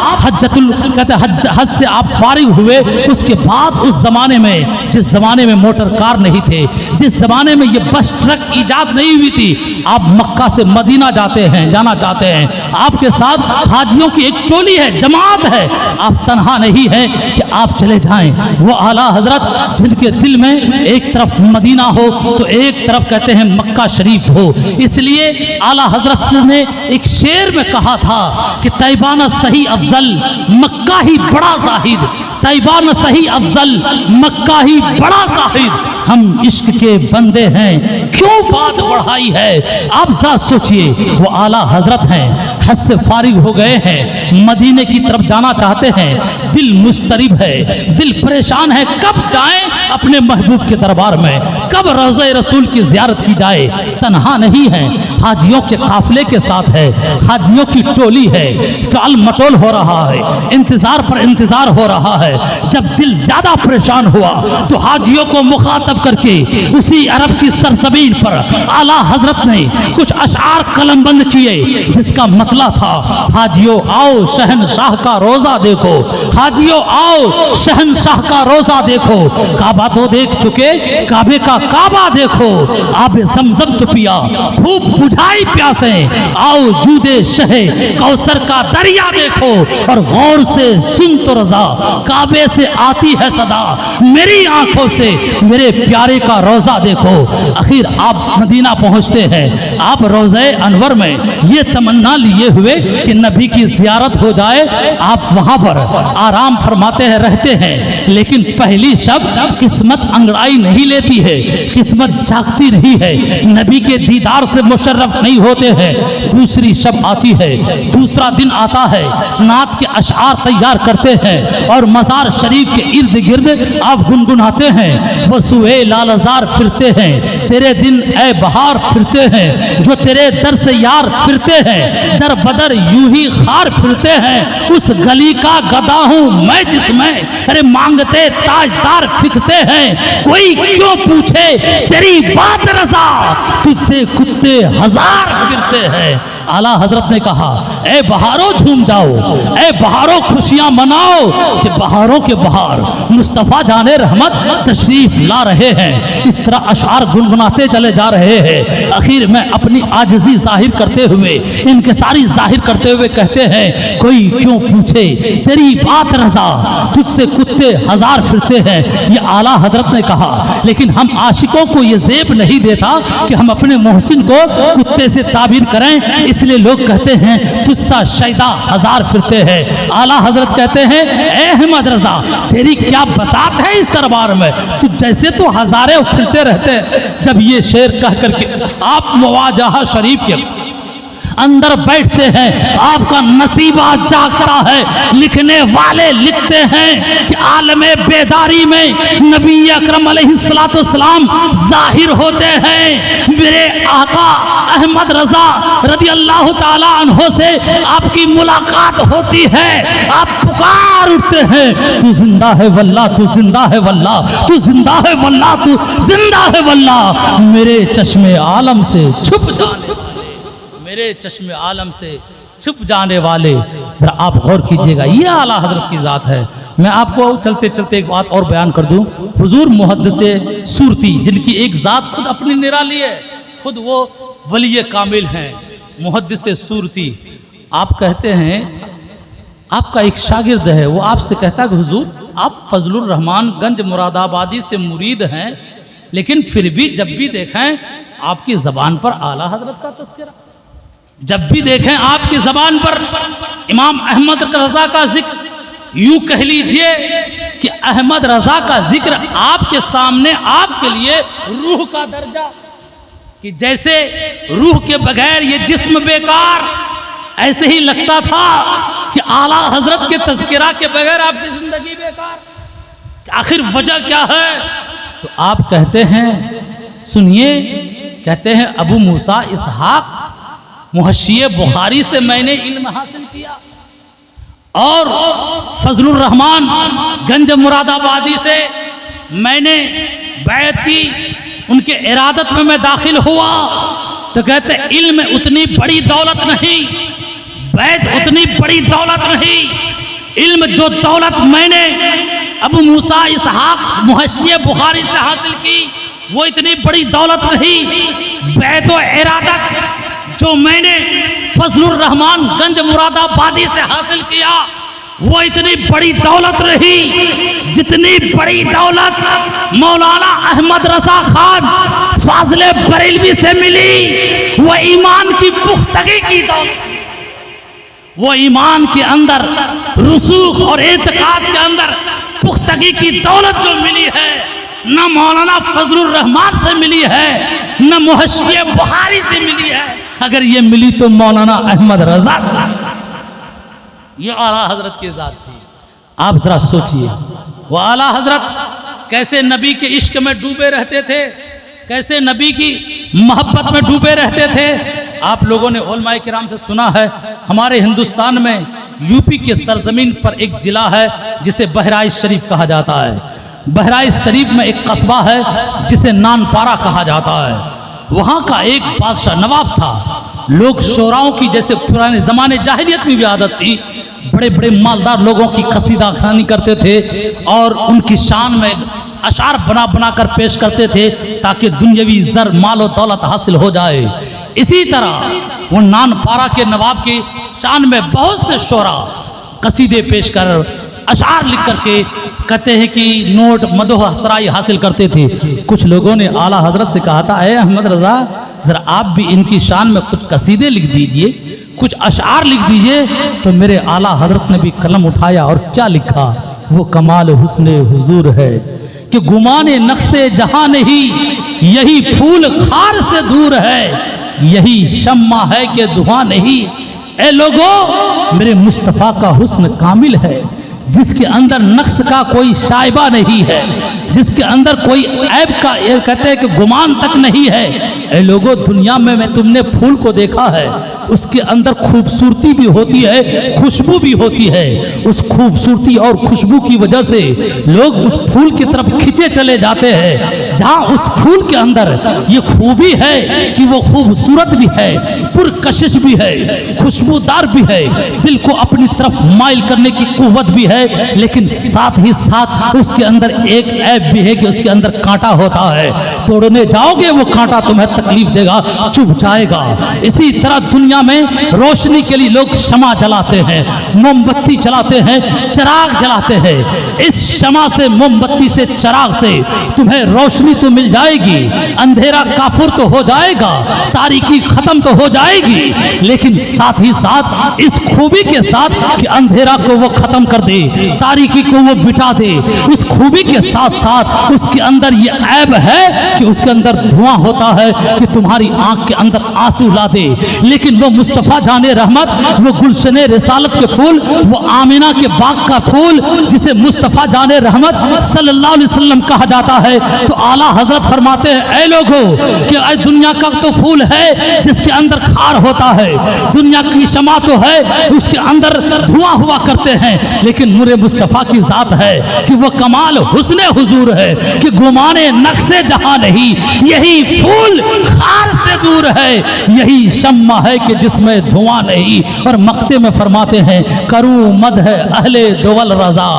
हज से आप फारिग हुए, उसके बाद उस जमाने में, जिस जमाने में मोटर कार नहीं थे, जिस जमाने में ये बस ट्रक ईजाद नहीं हुई थी, आप मक्का से मदीना जाना चाहते हैं, आपके साथ हाजियों की एक टोली है, जमात है, आप तन्हा नहीं है कि आप चले जाएं। वो आला हजरत जिनके दिल में एक तरफ मदीना हो तो एक तरफ कहते हैं मक्का शरीफ हो। इसलिए आला हजरत ने एक शेर में कहा था कि तैबाना सही अफजल मक्का ही बड़ा जाहिद, तैबाना सही अफजल मक्का ही बड़ा जाहिद। हम इश्क के बंदे हैं, क्यों बात बढ़ाई है। आप जरा सोचिए, वो आला हजरत हैं, हज से फारिग हो गए हैं, मदीने की तरफ जाना चाहते हैं, दिल मुस्तरिब है, दिल परेशान है, कब जाएं अपने महबूब के दरबार में, कब रोज़े रसूल की जियारत की जाए। तन्हा नहीं है, हाजियों के काफिले के साथ है, हाजियों की टोली है, टाल मटोल हो रहा है, इंतजार पर इंतजार हो रहा है। जब दिल ज्यादा परेशान हुआ तो हाजियों को मुखातब करके उसी अरब की सरजमीन पर आला हजरत ने कुछ अशआर कलमबंद किए, जिसका मतलब मसला था, हाजियों आओ शहनशाह का रोजा देखो, हाजियों आओ शहनशाह का रोजा देखो, काबा तो देख चुके, काबे का काबा देखो, आबे ज़मज़म तो पिया खूब बुझाई प्यासे, आओ जूदे शहे कौसर का दरिया देखो, और गौर से सुन तो रजा काबे से आती है सदा, मेरी आंखों से मेरे प्यारे का रोजा देखो। आखिर आप मदीना पहुंचते हैं, आप रोज़े अनवर में ये तमन्ना लिए हुए कि नबी की ज़ियारत हो जाए, आप वहाँ पर आराम फरमाते हैं, रहते हैं, लेकिन पहली शब किस्मत अंगड़ाई नहीं लेती है, किस्मत जागती नहीं है, नबी के दीदार से मुशर्रफ नहीं होते हैं। दूसरी शब आती है, दूसरा दिन आता है, नात के अशआर तैयार करते हैं और मज़ार शरीफ के इर्द गिर्द आप गुनगुनाते हैं, वो सुए लालजार फिरते हैं, तेरे दिन ए बहार फिरते हैं, जो तेरे दर से यार फिरते हैं, दर बदर यूं ही खार फिरते हैं, उस गली का गदा हूँ मैं जिसमें अरे मांगते ताजदार फिरते हैं, कोई क्यों पूछे तेरी बात रज़ा, तुझसे कुत्ते हजार फिरते हैं। आला हजरत ने कहा, ए बहारों झूम जाओ, ए बहारों खुशियां मनाओ, कि बहारों के बहार मुस्तफ़ा जाने रहमत तशरीफ ला रहे हैं। इस तरह अशार गुनगुनाते चले जा रहे हैं। आखिर में अपनी आजिज़ी जाहिर करते हुए, इनके सारी जाहिर करते हुए कहते हैं, कोई क्यों पूछे तेरी बात रज़ा, तुझसे कुत्ते हजार फिरते हैं। ये आला हजरत ने कहा, लेकिन हम आशिकों को ये ज़ेब नहीं देता कि हम अपने मोहसिन को कुत्ते से ताबीर करें, इसलिए लोग कहते हैं तुझसा शैदा हजार फिरते हैं। आला हजरत कहते हैं, ए अहमद रजा, तेरी क्या बसात है इस दरबार में, तू जैसे तो हजारे फिरते रहते हैं। जब ये शेर कह करके आप मुवाजहा शरीफ के अंदर बैठते हैं, आपका नसीबा जागता है। लिखने वाले लिखते हैं कि आलमे बेदारी में नबी अकरम अलैहिस्सलाम जाहिर होते हैं। मेरे आका अहमद रजा रज़ी अल्लाह ताला अन्हो से आपकी मुलाकात होती है, आप पुकार उठते हैं, तू जिंदा है वल्लाह, तू जिंदा है वल्लाह, तू जिंदा है वल्लाह, तू जिंदा है वल्लाह, मेरे चश्मे आलम से छुप जाने, मेरे चश्मे आलम से छुप जाने वाले। जरा आप गौर कीजिएगा, ये आला हजरत की ज़ात है। मैं आपको चलते चलते एक बात और बयान कर दूं, हुजूर मुहद्दिसे सूरती, जिनकी एक ज़ात खुद अपनी निराली है, खुद वो वली कामिल हैं, मुहद्दिसे सूरती। आप कहते हैं, आपका एक शागिर्द है, वो आपसे कहता है कि हुजूर आप फजलुर रहमान गंज मुरादाबादी से मुरीद हैं, लेकिन फिर भी जब भी देखें आपकी ज़बान पर आला हजरत का तज़किरा, जब भी देखें आपकी ज़बान पर इमाम अहमद रज़ा का जिक्र, यूं कह लीजिए कि अहमद रज़ा का जिक्र आपके सामने, आपके लिए रूह का दर्जा, कि जैसे रूह के बगैर ये जिस्म बेकार, ऐसे ही लगता था कि आला हजरत के तज़किरा के बगैर आपकी ज़िंदगी बेकार। आखिर वजह क्या है? तो आप कहते हैं, सुनिए, कहते हैं अबू मूसा इसहाक मुहश्शिए बुखारी से मैंने इल्म हासिल किया, और फजलुर रहमान गंज मुरादाबादी से मैंने बैत की, उनके इरादत में मैं दाखिल हुआ। तो कहते इल्म उतनी बड़ी दौलत नहीं, बैत उतनी बड़ी दौलत नहीं, इल्म जो दौलत मैंने अबू मूसा इसहाक मुहश्शिए बुखारी से हासिल की वो इतनी बड़ी दौलत नहीं, बैत व इरादत जो मैंने फजलुर रहमान गंज मुरादाबादी से हासिल किया वो इतनी बड़ी दौलत रही जितनी बड़ी दौलत मौलाना अहमद रजा खान फाज़िले बरेलवी से मिली। वो ईमान की पुख्तगी की दौलत, वो ईमान के अंदर रुसूख और एतकाद के अंदर पुख्तगी की दौलत जो मिली है, न मौलाना फजलुर रहमान से मिली है, न मुहश्शिए बुखारी से मिली है। अगर ये मिली तो मौलाना अहमद रजा से। ये आला हजरत की ज़ात थी। आप जरा सोचिए, वो आला हजरत कैसे नबी के इश्क में डूबे रहते थे, कैसे नबी की मोहब्बत में डूबे रहते थे। आप लोगों ने उलमाए किराम से सुना है, हमारे हिंदुस्तान में यूपी के सरजमीन पर एक जिला है जिसे बहराइच शरीफ कहा जाता है। बहराइच शरीफ में एक कस्बा है जिसे नानपारा कहा जाता है। वहाँ का एक बादशाह नवाब था, लोग शोराओं की, जैसे पुराने ज़माने जाहिलियत में भी आदत थी, बड़े बड़े मालदार लोगों की कसीदा खानी करते थे और उनकी शान में अशार बना बना कर पेश करते थे ताकि दुनियावी ज़र माल और दौलत हासिल हो जाए। इसी तरह वो नानपारा के नवाब की शान में बहुत से शोरा कसीदे पेश कर, अशार लिख करके कहते हैं कि नोट मदोह हसराई हासिल करते थे। कुछ लोगों ने आला हजरत से कहा था, अरे अहमद रज़ा ज़रा आप भी इनकी शान में कुछ कसीदे लिख दीजिए, कुछ अशार लिख दीजिए। तो मेरे आला हजरत ने भी कलम उठाया और क्या लिखा, वो कमाल हुस्ने हुजूर है कि गुमाने नक्शे जहां नहीं, यही फूल खार से दूर है, यही शम्मा है कि धुआं नहीं। ए लोगों, मेरे मुस्तफ़ा का हुस्न कामिल है जिसके अंदर नक्श का कोई शाइबा नहीं है, जिसके अंदर कोई ऐब का, ये कहते हैं कि गुमान तक नहीं है। ए लोगों, दुनिया में तुमने फूल को देखा है, उसके अंदर खूबसूरती भी होती है, खुशबू भी होती है। उस खूबसूरती और खुशबू की वजह से लोग उस फूल की तरफ खिंचे चले जाते हैं। जहाँ उस फूल के अंदर ये खूबी है कि वो खूबसूरत भी है, पुरकशिश भी है, खुशबूदार भी है, दिल को अपनी तरफ माइल करने की कुव्वत भी है, लेकिन साथ ही साथ उसके अंदर एक ऐब भी है कि उसके अंदर कांटा होता है। तोड़ने जाओगे वो कांटा तुम्हें तकलीफ देगा, चुभ जाएगा। इसी तरह दुनिया में रोशनी के लिए लोग शमा जलाते हैं, मोमबत्ती जलाते हैं, चिराग जलाते हैं। इस शमा से, मोमबत्ती से, चिराग से तुम्हें रोशनी तो मिल जाएगी, अंधेरा काफुर तो हो जाएगा, तारीकी खत्म तो हो जाएगी, लेकिन साथ ही साथ इस खूबी के साथ कि अंधेरा को वो खत्म कर दे, तारीकी को वो बिटा दे, उस खूबी के साथ साथ उसके अंदर ये ऐब है कि उसके अंदर धुआं होता है कि तुम्हारी आंख के अंदर आंसू ला दे। लेकिन वो मुस्तफ़ा जाने रहमत, वो गुलशने रिसालत के फूल, वो आमिना के बाग का फूल जिसे मुस्तफ़ा जाने रहमत सल्लल्लाहु अलैहि वसल्लम कहा जाता है, तो आला हजरत फरमाते हैं, ऐ लोगों कि दुनिया का तो फूल है जिसके अंदर खार होता है, दुनिया की शमा तो है उसके अंदर धुआं हुआ करते हैं, लेकिन नूरे मुस्तफ़ा की ज़ात है कि वो कमाल हुस्ने हुजूर है कि गुमाने नक्शे जहां नहीं, यही फूल खार से दूर है, यही शम्मा है कि जिसमें धुआं नहीं। और मक्ते में फरमाते हैं, करूं मद है अहले दोवल रजा,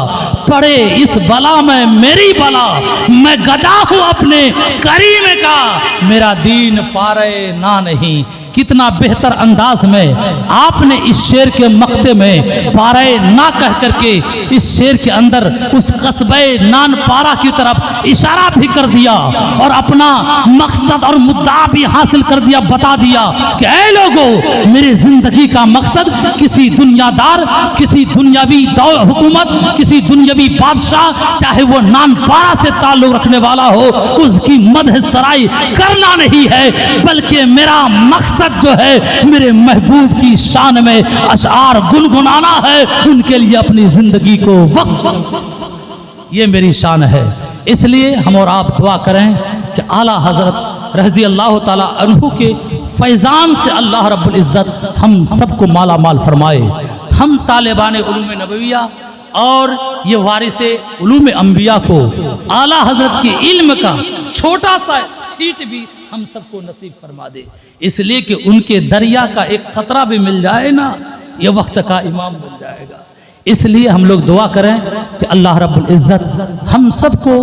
पड़े इस बला में मेरी बला, मैं गदा हूं अपने करीम का, मेरा दीन पारे ना नहीं। कितना बेहतर अंदाज में आपने इस शेर के मक्ते में पारे ना कह करके इस शेर के अंदर उस कस्बे नानपारा की तरफ इशारा भी कर दिया और अपना मकसद और मुद्दा भी हासिल कर दिया, बता दिया कि ऐ लोगों, मेरी जिंदगी का मकसद किसी दुनियादार, किसी दुनियावी हुकूमत, किसी दुनियावी बादशाह, चाहे वो नानपारा से ताल्लुक रखने वाला हो, उसकी मदह सराई करना नहीं है, बल्कि मेरा मकसद जो है मेरे महबूब की शान में अशार गुनगुनाना है, उनके लिए अपनी जिंदगी को वक्त, ये मेरी शान है। इसलिए हम और आप दुआ करें कि आला हजरत रज़ी अल्लाह ताला अन्हु के फैज़ान से अल्लाह रब्बुल इज़्ज़त हम सबको माला माल फरमाए। हम तालिबान उलूम नबविया और ये वारिसे उलूम अंबिया को आला हजरत के इल्म का छोटा सा छींट भी हम सबको नसीब फरमा दे, इसलिए कि उनके दरिया का एक खतरा भी मिल जाए ना, ये वक्त का इमाम मिल जाएगा। इसलिए हम लोग दुआ करें कि अल्लाह रब्बुल इज़्ज़त हम सबको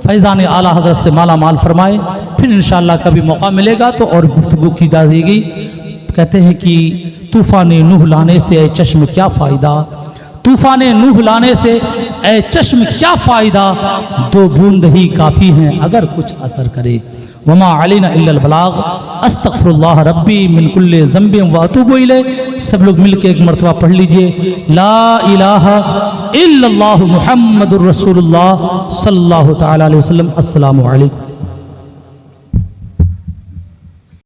फैज़ान आला हज़रत से माला माल फरमाए। फिर इंशाअल्लाह कभी मौका मिलेगा तो और गुफ्तगू की जाएगी। कहते हैं कि तूफ़ान नूह लाने से ए चश्म क्या फ़ायदा, तूफ़ान नूह लाने से ए चश्म क्या फ़ायदा, दो बूंद ही काफ़ी हैं अगर कुछ असर करे। वमा अलैना इल्लल बलाग, अस्तग़फिरुल्लाह रब्बी मिन कुल्लि ज़ंबिन व अतूबु इलैह। सब लोग मिलके एक मरतबा पढ़ लीजिए, ला इलाहा इल्लल्लाहु मुहम्मदुर रसूलुल्लाह सल्लल्लाहु तआला अलैहि वसल्लम। अस्सलामु अलैकुम।